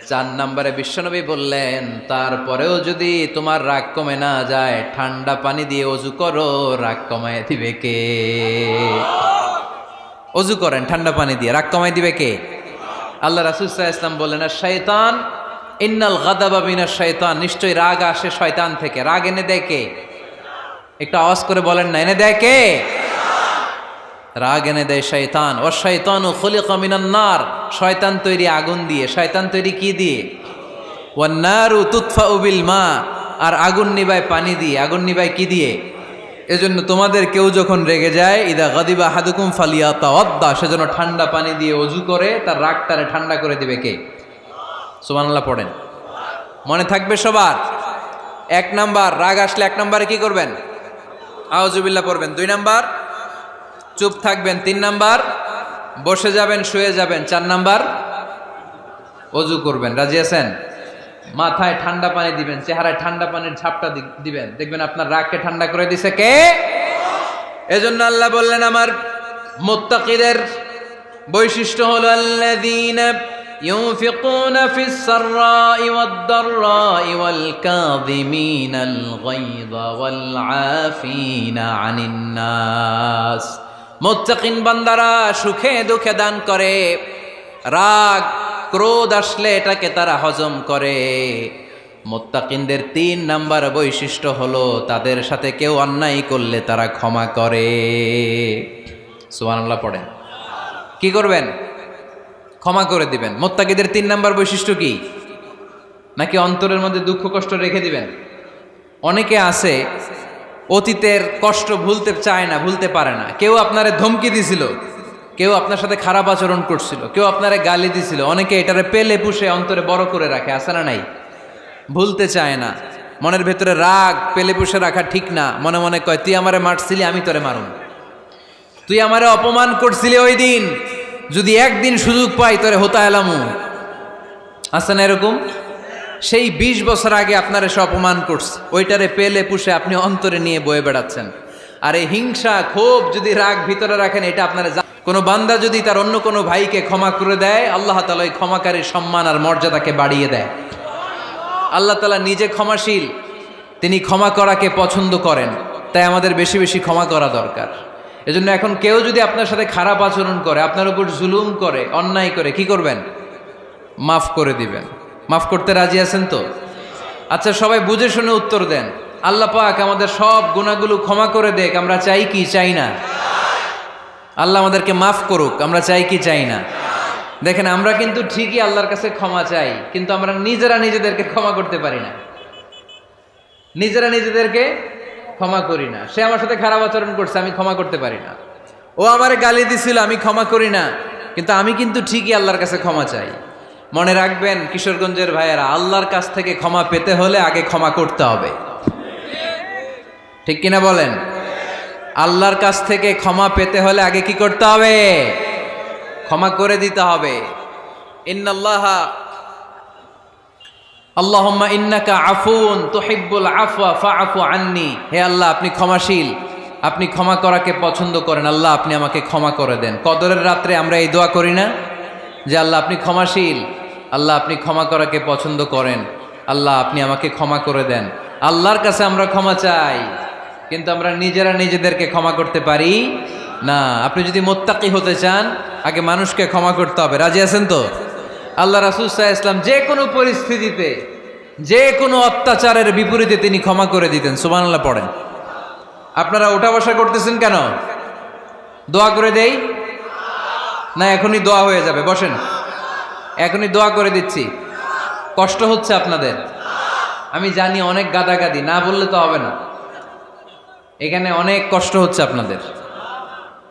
4 নম্বরে বিশ্বনবী বললেন, তারপরেও যদি তোমার রাগ কমে না যায়, ঠান্ডা পানি দিয়ে ওযু করো, রাগ কমায় দিবে কে? ওযু করেন ঠান্ডা পানি দিয়ে, রাগ কমায় দিবে কে? আল্লাহ রাসূল সাল্লাল্লাহু আলাইহি ওয়াসাল্লাম বললেন, শাইতান ইন্নাল গাদাবা মিনাশ শাইতান, নিশ্চয়ই রাগ আসে শয়তান থেকে। রাগ এনে দেয় কে? একটু আওয়াজ করে বলেন না, এনে দেয় কে? রাগ এনে দেয় শয়তান। ও শয়তানু খুলিকা মিনান নার, শয়তান তৈরি আগুন দিয়ে। শয়তান তৈরি কি দিয়ে? ওয়ান নারু তুতফাউ বিল মা, আর আগুন নিবায় পানি দিয়ে। আগুন নিবায় কি দিয়ে? এজন্য তোমাদের কেউ যখন রেগে যায়, ইদা গাদিবা আহাদুকুম ফালিয়াতাওয়াদ্দা, সেজন্য ঠান্ডা পানি দিয়ে ওযু করে তার রাগটারে ঠান্ডা করে দিবে কে? সুবহানাল্লাহ পড়েন। মনে থাকবে সবার? 1 নাম্বার, রাগ আসলে 1 নাম্বারে কি করবেন? আউযুবিল্লাহ পড়বেন। 2 নাম্বার, চুপ থাকবেন। 3 নাম্বার, বসে যাবেন, শুয়ে যাবেন। 4 নাম্বার, ওযু করবেন। রাজি আছেন? মাথায় ঠান্ডা পানি দিবেন, চেহারায় ঠান্ডা পানির ঝাপটা দিবেন, দেখবেন আপনার রাগকে ঠান্ডা করে দিছে কে? এজন্য আল্লাহ বললেন আমার মুত্তাকিদের বৈশিষ্ট্য হলো আল্লাযীনা ইউনফিকুনা ফিস সাররাই ওয়াদ দাররাই ওয়াল কাযিমিনাল গায়যা ওয়াল আফিনা আনিন নাস। মুত্তাকিন বান্দারা সুখে দুঃখে দান করে, রাগ ক্রোধ আসলে এটাকে তারা হজম করে। মুত্তাকিনদের 3 নাম্বার বৈশিষ্ট্য হলো তাদের সাথে কেউ অন্যায় করলে তারা ক্ষমা করে। সুবহানাল্লাহ পড়েন। কি করবেন? ক্ষমা করে দিবেন। মুত্তাকিদের 3 নাম্বার বৈশিষ্ট্য কি? নাকি অন্তরের মধ্যে দুঃখ কষ্ট রেখে দিবেন? অনেকে আছে অতীতের কষ্ট ভুলতে চায় না, ভুলতে পারে না। কেউ আপনারে ধমকি দিছিল, কেউ আপনার সাথে খারাপ আচরণ করছিল, কেউ আপনারে গালি দিছিল, অনেকে এটারে পেলে পুষে অন্তরে বড় করে রাখে, আছে না নাই? ভুলতে চায় না। মনের ভেতরে রাগ পেলে পুষে রাখা ঠিক না। মনে মনে কয় তুই আমারে মারছিলি, আমি তোরে মারুম। তুই আমারে অপমান করছিলি ওই দিন, যদি একদিন সুযোগ পাই তোরে হতা এলামু। আছে না এরকম? সেই 20 বছর আগে আপনারে সে অপমান করছে, ওইটারে পেলে পুষে আপনি অন্তরে নিয়ে বয়ে বেড়াচ্ছেন। আর এই হিংসা ক্ষোভ যদি রাগ ভিতরে রাখেন, এটা আপনারা কোনো বান্দা যদি তার অন্য কোনো ভাইকে ক্ষমা করে দেয়, আল্লাহ তাআলা ওই ক্ষমাকারীর সম্মান আর মর্যাদাকে বাড়িয়ে দেয়। আল্লাহ তাআলা নিজে ক্ষমাশীল, তিনি ক্ষমা করাকে পছন্দ করেন। তাই আমাদের বেশি বেশি ক্ষমা করা দরকার। এজন্য এখন কেউ যদি আপনার সাথে খারাপ আচরণ করে, আপনার উপর জুলুম করে, অন্যায় করে, কি করবেন? মাফ করে দিবেন। মাফ করতে রাজি আছেন তো? আচ্ছা, সবাই বুঝে শুনে উত্তর দেন। আল্লাহ পাক আমাদের সব গুনাহগুলো ক্ষমা করে দেখ, আমরা চাই কি চাই না? আল্লাহ আমাদেরকে মাফ করুক, আমরা চাই কি চাই না? দেখেন, আমরা কিন্তু ঠিকই আল্লাহর কাছে ক্ষমা চাই, কিন্তু আমরা নিজেরা নিজেদেরকে ক্ষমা করতে পারি না। নিজেরা নিজেদেরকে ক্ষমা করি না। সে আমার সাথে খারাপ আচরণ করছে, আমি ক্ষমা করতে পারি না। ও আমারে গালি দিছিল, আমি ক্ষমা করি না, কিন্তু আমি কিন্তু ঠিকই আল্লাহর কাছে ক্ষমা চাই। মনে রাখবেন কিশোরগঞ্জের ভাইয়েরা, আল্লাহর কাছ থেকে ক্ষমা পেতে হলে আগে ক্ষমা করতে হবে। ঠিক কিনা বলেন? আল্লাহর কাছ থেকে ক্ষমা পেতে হলে আগে কি করতে হবে? ক্ষমা করে দিতে হবে। ইন্নাল্লাহা আল্লাহুম্মা ইন্নাকা আফুন তুহিব্বুল আফওয়া ফাআফু আন্নি। হে আল্লাহ, আপনি ক্ষমাশীল, আপনি ক্ষমা করাকে পছন্দ করেন। আল্লাহ, আপনি আমাকে ক্ষমা করে দেন। কদরের রাত্রে আমরা এই দোয়া করি না যে আল্লাহ আপনি ক্ষমাশীল, আল্লাহ আপনি ক্ষমা করাকে পছন্দ করেন, আল্লাহ আপনি আমাকে ক্ষমা করে দেন। আল্লাহর কাছে আমরা ক্ষমা চাই, কিন্তু আমরা নিজেরা নিজেদেরকে ক্ষমা করতে পারি না। আপনি যদি মুত্তাকি হতে চান, আগে মানুষকে ক্ষমা করতে হবে। রাজি আছেন তো? আল্লাহ রাসূল সাল্লাল্লাহু আলাইহি ওয়াসাল্লাম যে কোনো পরিস্থিতিতে, যে কোনো অত্যাচারের বিপরীতে তিনি ক্ষমা করে দিতেন। সুবহানাল্লাহ পড়েন। আপনারা ওঠা বসা করতেছেন কেন? দোয়া করে দেই না? এখনই দোয়া হয়ে যাবে, বসেন। এখনই দোয়া করে দিচ্ছি। কষ্ট হচ্ছে আপনাদের? আমি জানি অনেক গাদাগাদি, না বললে তো হবে না। এখানে অনেক কষ্ট হচ্ছে আপনাদের।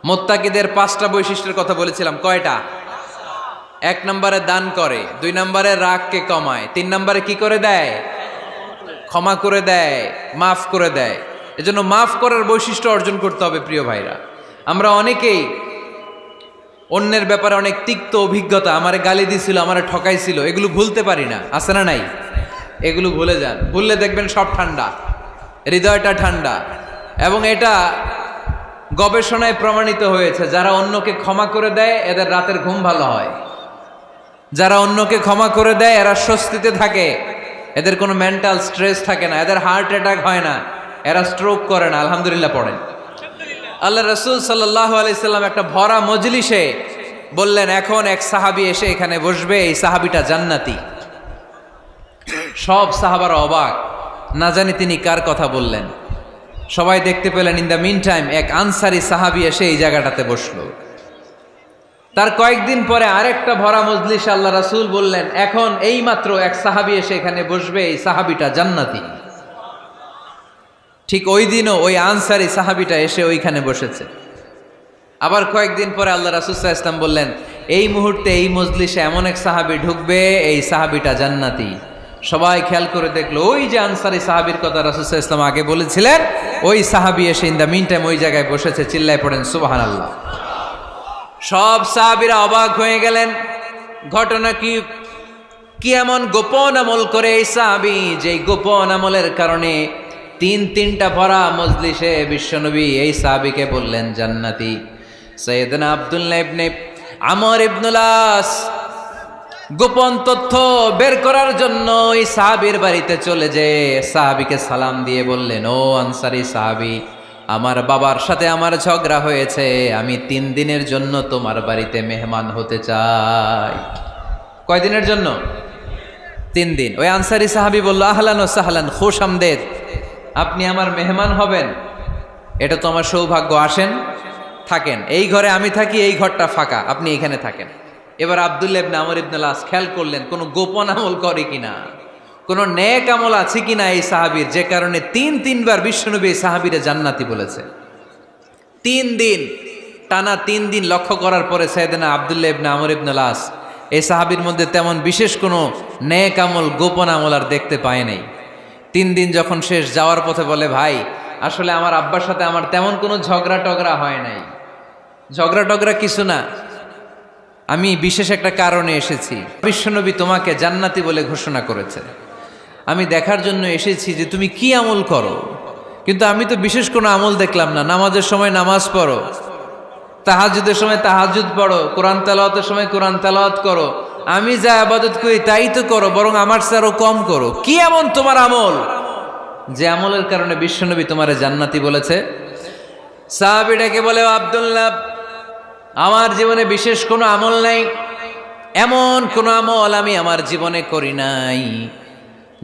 মুত্তাকিদের 5টা বৈশিষ্ট্যের কথা বলেছিলাম, কয়টা? 1 নম্বরে দান করে, 2 নম্বরে রাগকে কমায়, 3 নম্বরে কি করে দেয়? ক্ষমা করে দেয়, মাফ করে দেয়। এজন্য মাফ করার বৈশিষ্ট্য অর্জন করতে হবে প্রিয় ভাইরা। আমরা অনেকেই অন্যের ব্যাপারে অনেক তিক্ত অভিজ্ঞতা, আমারে গালি দিছিল, আমারে ঠকাইছিল, এগুলো ভুলতে পারি না। আছে না নাই? এগুলো ভুলে যান। ভুললে দেখবেন সব ঠান্ডা, হৃদয়টা ঠান্ডা। এবং এটা গবেষণায় প্রমাণিত হয়েছে, যারা অন্যকে ক্ষমা করে দেয় এদের রাতের ঘুম ভালো হয়। যারা অন্যকে ক্ষমা করে দেয় এরা স্বস্তিতে থাকে, এদের কোনো মেন্টাল স্ট্রেস থাকে না, এদের হার্ট অ্যাটাক হয় না, এরা স্ট্রোক করে না। আলহামদুলিল্লাহ পড়েন। আল্লাহ রাসূল সাল্লাল্লাহু আলাইহি সাল্লাম একটা ভরা মজলিসে বললেন, এখন এক সাহাবী এসে এখানে বসবে, এই সাহাবীটা জান্নাতি। সব সাহাবারা অবাক, না জানি তিনি কার কথা বললেন। সবাই দেখতে পেলেন ইন দ্য মিন টাইম এক আনসারি সাহাবী এসে এই জায়গাটাতে বসলো। তার কয়েকদিন পরে আরেকটা ভরা মজলিসে আল্লাহ রাসূল বললেন, এখন এই মাত্র এক সাহাবী এসে এখানে বসবে, এই সাহাবীটা জান্নাতি। ঠিক ওই দিনও ওই আনসারি সাহাবীটা এসে ওইখানে বসেছে। আবার কয়েকদিন পরে আল্লাহ রাসূল সাল্লাল্লাহু আলাইহি ওয়াসাল্লাম বললেন, এই মুহূর্তে এই মজলিসে এমন এক সাহাবী ঢুকবে, এই সাহাবীটা জান্নাতি। সবাই খেয়াল করে দেখলো ওই যে আনসারী সাহাবীর কথা রাসূল সাল্লাল্লাহু আলাইহি ওয়াসাল্লাম আগে বলেছিলেন, ওই সাহাবী এসে ইন দ্য মিন টাইম ওই জায়গায় বসেছে। চিল্লায় পড়েন সুবহানাল্লাহ। সব সাহাবীরা অবাক হয়ে গেলেন। ঘটনা কি এমন গোপন আমল করে এই সাহাবী, যেই গোপন আমলের কারণে তিনটা ভরা মজলিসে বিশ্বনবী এই সাহাবীকে বললেন জান্নাতি। সাইয়েদনা আব্দুল্লাহ ইবনে আমর ইবনুল আস গোপন তথ্য বের করার জন্য এই সাহাবীর বাড়িতে চলে যেয়ে সাহাবীকে সালাম দিয়ে বললেন, ও আনসারী সাহাবী, আমার বাবার সাথে আমার ঝগড়া হয়েছে, আমি 3 দিনের জন্য তোমার বাড়িতে মেহমান হতে চাই। কয়দিনের জন্য? 3 দিন। ওই আনসারী সাহাবী বলল, আহলান ও সাহলান, খুশ আমদেদ, আপনি আমার মেহমান হবেন, এটা তো আমার সৌভাগ্য। আসেন, থাকেন, এই ঘরে আমি থাকি, এই ঘরটা ফাঁকা, আপনি এখানে থাকেন। এবার আব্দুল্লাহ ইবনে আমর ইবনুল আস খেয়াল করলেন কোনো গোপন আমল করে কিনা, কোনো নেক আমল আছে কিনা এই সাহাবীর, যে কারণে 3বার বিশ্বনবী এই সাহাবীরে জান্নাতি বলেছে। 3 দিন টানা 3 দিন লক্ষ্য করার পরে সাইয়েদনা আব্দুল্লাহ ইবনে আমর ইবনুল আস এই সাহাবীর মধ্যে তেমন বিশেষ কোনো নেক আমল, গোপন আমল আর দেখতে পায় নাই। 3 দিন যখন শেষ, যাওয়ার পথে বলে, ভাই আসলে আমার আব্বার সাথে আমার তেমন কোনো ঝগড়া টগড়া হয় নাই, ঝগড়া টগড়া কিছু না, আমি বিশেষ একটা কারণে এসেছি। বিশ্বনবী তোমাকে জান্নাতি বলে ঘোষণা করেছে, আমি দেখার জন্য এসেছি যে তুমি কি আমল করো, কিন্তু আমি তো বিশেষ কোনো আমল দেখলাম না। নামাজের সময় নামাজ পড়ো, তাহাজ্জুদের সময় তাহাজ্জুদ পড়ো, কোরআন তেলাওয়াতের সময় কোরআন তেলাওয়াত করো, আমি যা ইবাদত করি তাই তো করো, বরং আমার চেয়ে আরো কম করো। কি এমন তোমার আমল যে আমলের কারণে বিশ্বনবী তোমারে জান্নাতি বলেছে? সাহাবীটাকে বলে, আব্দুল্লাহ, আমার জীবনে বিশেষ কোনো আমল নাই, এমন কোনো আমল আমি আমার জীবনে করি নাই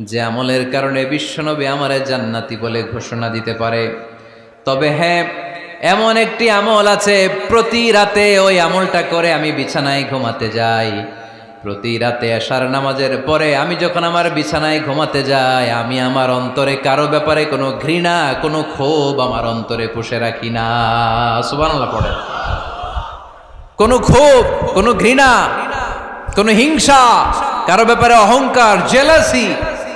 যে আমলের কারণে বিশ্বনবী আমারে জান্নাতি বলে ঘোষণা দিতে পারে। তবে হ্যাঁ, এমন একটি আমল আছে, প্রতি রাতে ওই আমলটা করে আমি বিছানায় ঘুমাতে যাই। প্রতি রাতে এশার নামাজের পরে আমি যখন আমার বিছানায় ঘুমাতে যাই, আমি আমার অন্তরে কারো ব্যাপারে কোনো ঘৃণা, কোনো ক্ষোভ আমার অন্তরে পুষে রাখি না। সুবহানাল্লাহ পড়ে। কোনো ক্ষোভ, কোনো ঘৃণা, কোনো হিংসা, কারো ব্যাপারে অহংকার, জেলাসি,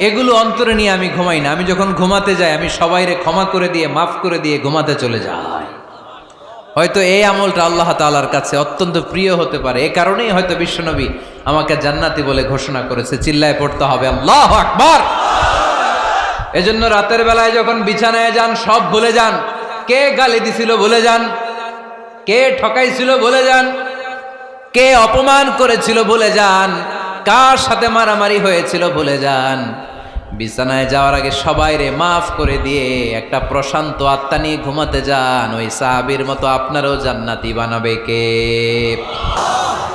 এগুলো অন্তরে নিয়ে আমি ঘুমাই না। আমি যখন ঘুমাতে যাই, আমি সবাইরে ক্ষমা করে দিয়ে, মাফ করে দিয়ে ঘুমাতে চলে যাই। হয়তো এই আমলটা আল্লাহ তাআলার কাছে অত্যন্ত প্রিয় হতে পারে, এই কারণেই হয়তো বিশ্বনবী আমাকে জান্নাতি বলে ঘোষণা করেছে। চিল্লায় পড়তে হবে আল্লাহু আকবার। এজন্য রাতের বেলায় যখন বিছানায় যান, সব ভুলে যান। কে গালি দিছিল ভুলে যান, কে ঠকাইছিল ভুলে যান, কে অপমান করেছিল ভুলে যান, কার সাথে মারামারি হয়েছিল ভুলে যান। বিছানায় যাওয়ার আগে সবাইরে মাফ করে দিয়ে একটা প্রশান্ত আত্মা নিয়ে ঘুমাতে যান। ওই সাহাবীর মতো আপনারও জান্নাতি বানাবে কে?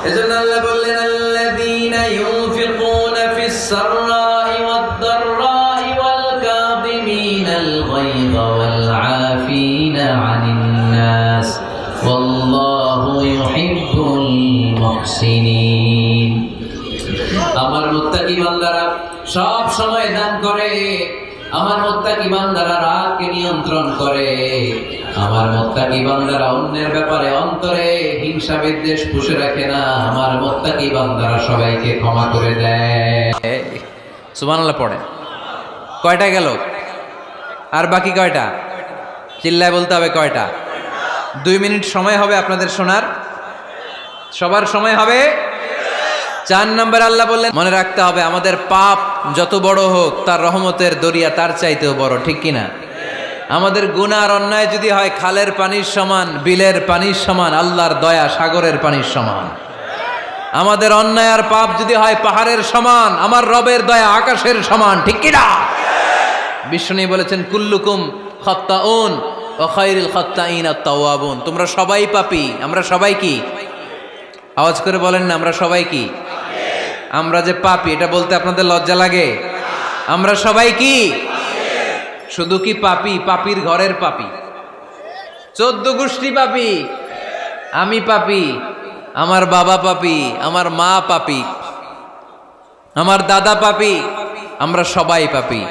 এজন্য আল্লাহ বললেন, আল্লাযীনা ইউনফিকুনা ফিস সাররাই ওয়াদ দাররাই ওয়াল কাযিমিনাল গায়যা ওয়াল আফিনা আনিন নাস ওয়াল্লাহু ইউহিব্বুল মুহসিনিন। আমার মুত্তাকি বান্দারা সব সময় দান করে, আমার মুত্তাকি বান্দারা রাগকে নিয়ন্ত্রণ করে, আমার মুত্তাকি বান্দারা অন্যের ব্যাপারে অন্তরে হিংসা বিদ্বেষ পুষে রাখে না, আমার মুত্তাকি বান্দারা সবাইকে ক্ষমা করে দেয়। সুবহানাল্লাহ পড়ে। কয়টা গেল? আর বাকি কয়টা? চিল্লায় বলতে হবে কয়টা? 2 মিনিট সময় হবে আপনাদের শোনার। সবার সময় হবে। 4 নম্বর আল্লাহ বললেন, মনে রাখতে হবে আমাদের পাপ যত বড় হোক, তার রহমতের দরিয়া তার চাইতেও বড়, ঠিক কিনা? আমাদের গুনাহ আর অন্যায় যদি হয় খালের পানির সমান, বিলের পানির সমান, আল্লাহর দয়া সাগরের পানির সমান। আমাদের অন্যায় আর পাপ যদি হয় পাহাড়ের সমান, আমার রবের দয়া আকাশের সমান, ঠিক কিনা? বিষ্ণু বলেছেন, কুল্লুকুম খাত্তাউন ওয়া খায়রুল খাত্তাইন আত-তাওয়াবুন। তোমরা সবাই পাপী। আমরা সবাই কি? আওয়াজ করে বলেন না, আমরা সবাই কি? আমরা যে পাপী, এটা বলতে আপনাদের লজ্জা লাগে? আমরা সবাই কি? শুধু কি পাপী? পাপীর ঘরের পাপী, 14 গোষ্ঠী পাপী। আমি পাপী, আমার বাবা পাপী, আমার মা পাপী, আমার দাদা পাপী, আমরা সবাই পাপী।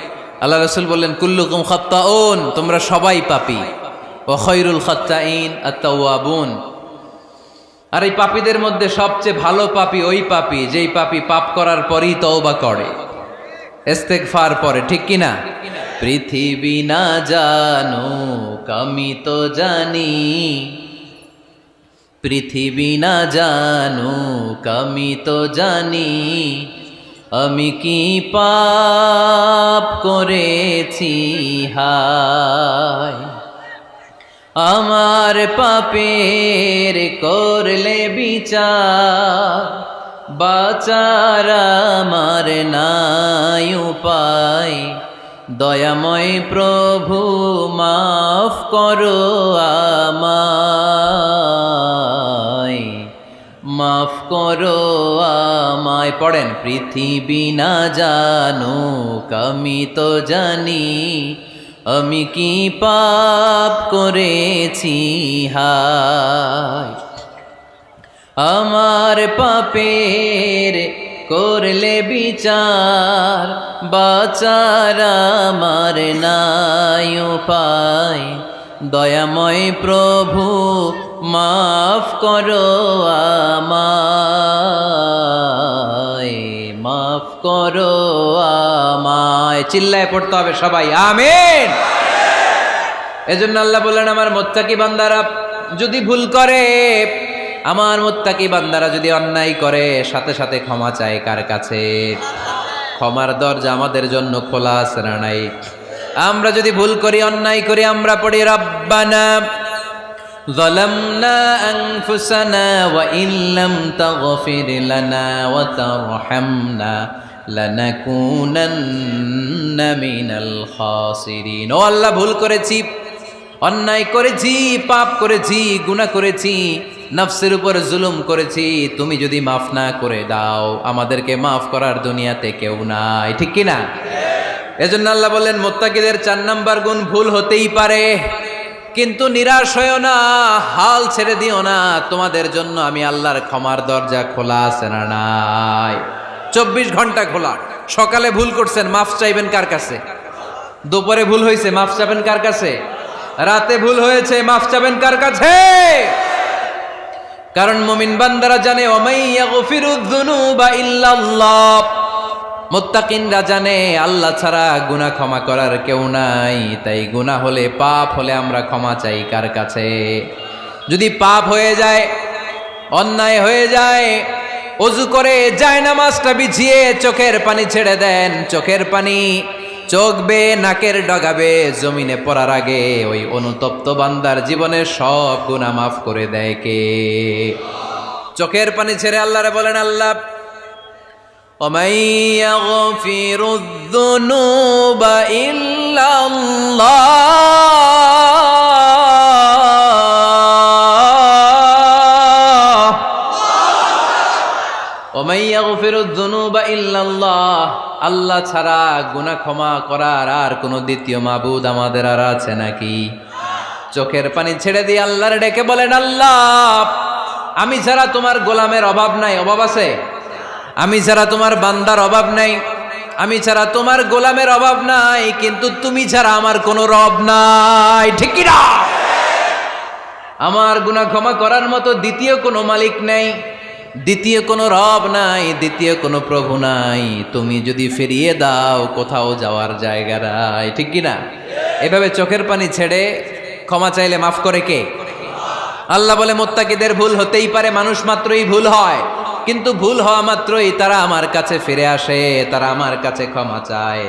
আল্লাহ রাসূল বললেন, কুল্লুকুম খাত্তাউন, তোমরা সবাই পাপী, ওয়া খায়রুল খাত্তাইন আত-তাওয়াবুন। আর এই পাপীদের মধ্যে সবচেয়ে ভালো পাপী ওই পাপী যেই পাপী পাপ করার পরই তওবা করে। ইস্তেগফার পরে, ঠিক কিনা? পৃথিবী না জানুক আমি তো জানি, পৃথিবী না জানুক আমি তো জানি, আমি কি পাপ করেছি হায়। আমার পাপের করলে বিচার, বাঁচার আমার নাই উপায়। দয়াময় প্রভু মাফ করো আমায়, মাফ করো আমায়। পড়েন, পৃথিবী না জানুক আমি তো জানি, আমি কি পাপ করেছি হায়। আমার পাপের করলে বিচার, বাঁচার আমার নাই উপায়। দয়াময় প্রভু মাফ করো আমায়, মাফ করো আমায়। চিল্লায় পড়তে হবে সবাই, আমিন। এজন্য আল্লাহ বললেন, আমার মুত্তাকি বান্দারা যদি ভুল করে, আমার মুত্তাকি বান্দারা যদি অন্যায় করে, সাথে সাথে ক্ষমা চায় কার কাছে? ক্ষমার দরজা আমাদের জন্য খোলা আছে না নাই? আমরা যদি ভুল করি, অন্যায় করি, আমরা পড়ি রব্বানা যালামনা আনফুসানা ওয়া ইল্লাম তাগফির লানা ওয়া তারহামনা লানাকুনান্না মিনাল খাসিরিন। ও আল্লাহ, ভুল করেছি, অন্যায় করেছি, পাপ করেছি, গুনাহ করেছি, নফসের উপর জুলুম করেছি। তুমি যদি মাফ না করে দাও, আমাদেরকে মাফ করার দুনিয়াতে কেউ নাই, ঠিক কিনা? এজন্য আল্লাহ বললেন, মুত্তাকিদের 4 নাম্বার গুণ, ভুল হতেই পারে কিন্তু নিরাশ হয়েও না, হাল ছেড়ে দিও না। তোমাদের জন্য আমি আল্লাহর ক্ষমার দরজা খোলা আছে না নাই? 24 ঘন্টা খোলা। সকালে ভুল করছেন, মাফ চাইবেন কার কাছে? দুপুরে ভুল হয়েছে, মাফ চাইবেন কার কাছে? রাতে ভুল হয়েছে, মাফ চাইবেন কার কাছে? কারণ মুমিন বান্দারা জানে, ওয়ামাইয়া গফিরুয যুনুবা ইল্লাল্লাহ। মুত্তাকিনরা জানে, আল্লাহ ছাড়া গুনাহ ক্ষমা করার কেউ নাই। তাই গুনাহ হলে, পাপ হলে আমরা ক্ষমা চাই কার কাছে? যদি পাপ হয়ে যায়, অন্যায় হয়ে যায়, ওযু করে জায়নামাজটা বিছিয়ে চোখের পানি ছেড়ে দেন। চোখের পানি চোখ বেয়ে নাকের ডগাবে জমিনে পড়ার আগে ওই অনুতপ্ত বান্দার জীবনের সব গুনাহ মাফ করে দেয় কে? চোখের পানি ছেড়ে আল্লাহরে বলেন, আল্লাহ وَمَن يَغْفِرُ الذُّنُوبَ إِلَّا اللَّهُ وَمَن يَغْفِرُ الذُّنُوبَ إِلَّا اللَّهُ। আল্লাহ ছাড়া গুনাহ ক্ষমা করার আর কোনো দ্বিতীয় মাবুদ আমাদের আর আছে নাকি? চোখের পানি ছেড়ে দিয়ে আল্লাহর ডেকে বলেন, আল্লাহ আমি ছাড়া তোমার গোলামের অভাব নাই। অভাব আছে? আমি ছাড়া তোমার বান্দার অভাব নাই, আমি ছাড়া তোমার গোলামের অভাব নাই, কিন্তু তুমি ছাড়া আমার কোনো রব নাই, ঠিক কি না? আমার গুনাহ ক্ষমা করার মতো দ্বিতীয় কোনো মালিক নাই, দ্বিতীয় কোনো রব নাই, দ্বিতীয় কোনো প্রভু নাই। তুমি যদি ফিরিয়ে দাও, কোথাও যাওয়ার জায়গা নাই, ঠিক কি না? এভাবে চোখের পানি ছেড়ে ক্ষমা চাইলে মাফ করে কে? আল্লাহ বলে, মুত্তাকিদের ভুল হতেই পারে, মানুষ মাত্রই ভুল হয়, কিন্তু ভুল হওয়া মাত্রই তারা আমার কাছে ফিরে আসে, তারা আমার কাছে ক্ষমা চায়।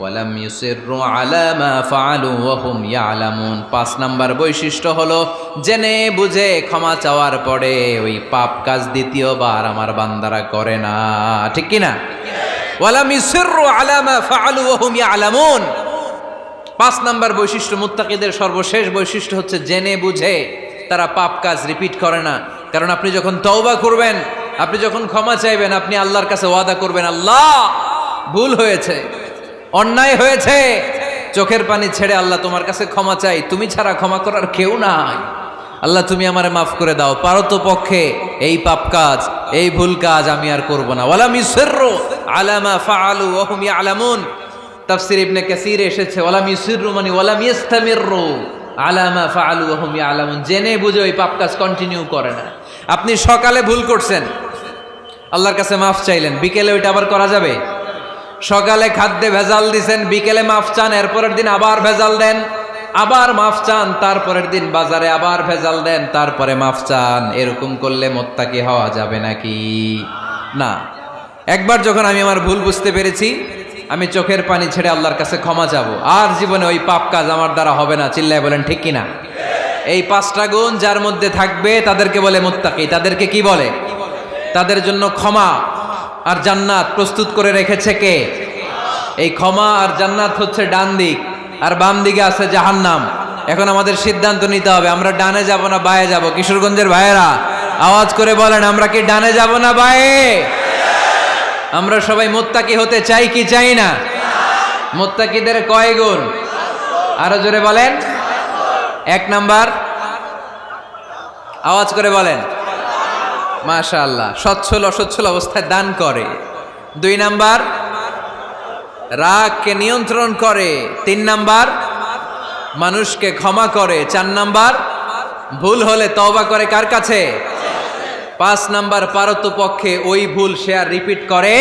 ওয়ালাম ইউসিররু আলা মা ফাআলু ওয়া হুম ইয়ালামুন। 5 নাম্বার বৈশিষ্ট্য হলো, জেনে বুঝে ক্ষমা চাওয়ার পরে ওই পাপ কাজ দ্বিতীয়বার আমার বান্দারা করে না, ঠিক কি না? ওয়ালাম ইউসিররু আলা মা ফাআলু ওয়া হুম ইয়ালামুন। 5 নাম্বার বৈশিষ্ট্য, মুত্তাকিদের সর্বশেষ বৈশিষ্ট্য হচ্ছে জেনে বুঝে তারা পাপ কাজ রিপিট করে না। কারণ আপনি যখন তওবা করবেন, আপনি যখন ক্ষমা চাইবেন, আপনি আল্লাহর কাছে ওয়াদা করবেন, আল্লাহ ভুল হয়েছে, অন্যায় হয়েছে, চোখের পানি ছেড়ে আল্লাহ তোমার কাছে ক্ষমা চাই, তুমি ছাড়া ক্ষমা করার কেউ নাই। আল্লাহ তুমি আমারে মাফ করে দাও, পারতো পক্ষে এই পাপ কাজ, এই ভুল কাজ আমি আর করব না। ওয়ালাম ইউসিররু আলা মা ফাআলু ওয়া হুম ইয়ালামুন। তাফসীর ইবনে কাসীর এসেছে, ওয়ালাম ইউসিররু মানে ওয়ালাম ইস্তামিররু আলা মা ফাআলু ওয়া হুম ইয়ালামুন। জেনে বুঝে ওই পাপ কাজ কন্টিনিউ করে না। আপনি সকালে ভুল করছেন, আল্লাহর কাছে মাফ চাইলেন, বিকেলে ওইটা আবার করা যাবে? সকালে খাদ্যে ভেজাল দিছেন, বিকেলে মাফ চান, এরপরের দিন আবার ভেজাল দেন, আবার মাফ চান, তারপরের দিন বাজারে আবার ভেজাল দেন, তারপরে মাফ চান। এরকম করলে মুত্তাকি হওয়া যাবে নাকি? না। একবার যখন আমি আমার ভুল বুঝতে পেরেছি, আমি চোখের পানি ছেড়ে আল্লাহর কাছে ক্ষমা চাবো। আর জীবনে ওই পাপ কাজ আমার দ্বারা হবে না। চিল্লায় বলেন ঠিক কিনা? এই 5টা গুণ যার মধ্যে থাকবে তাদেরকে বলে মুত্তাকি। তাদেরকে কি বলে? তাদের জন্য ক্ষমা আর জান্নাত প্রস্তুত করে রেখেছে কে? এই ক্ষমা আর জান্নাত হচ্ছে ডান দিক, আর বাম দিকে আছে জাহান্নাম। এখন আমাদের সিদ্ধান্ত নিতে হবে, আমরা ডানে যাব না বায়ে যাব। কিশোরগঞ্জের ভাইয়েরা আওয়াজ করে বলেন, আমরা কি ডানে যাব না বায়ে? আমরা সবাই মুত্তাকি হতে চাই কি চাই না? মুত্তাকিদের কয় গুণ? আরো জোরে বলেন। 1 নাম্বার, আওয়াজ করে বলেন। মাশাআল্লাহ, সচ্ছল অসচ্ছল অবস্থায় দান করে। 2 নাম্বার, রাগকে নিয়ন্ত্রণ করে। 3 নাম্বার, মানুষকে ক্ষমা করে। 4 নাম্বার, ভুল হলে তওবা করে কার কাছে? 5 নাম্বার, পারতপক্ষে ওই ভুল সে আর রিপিট করে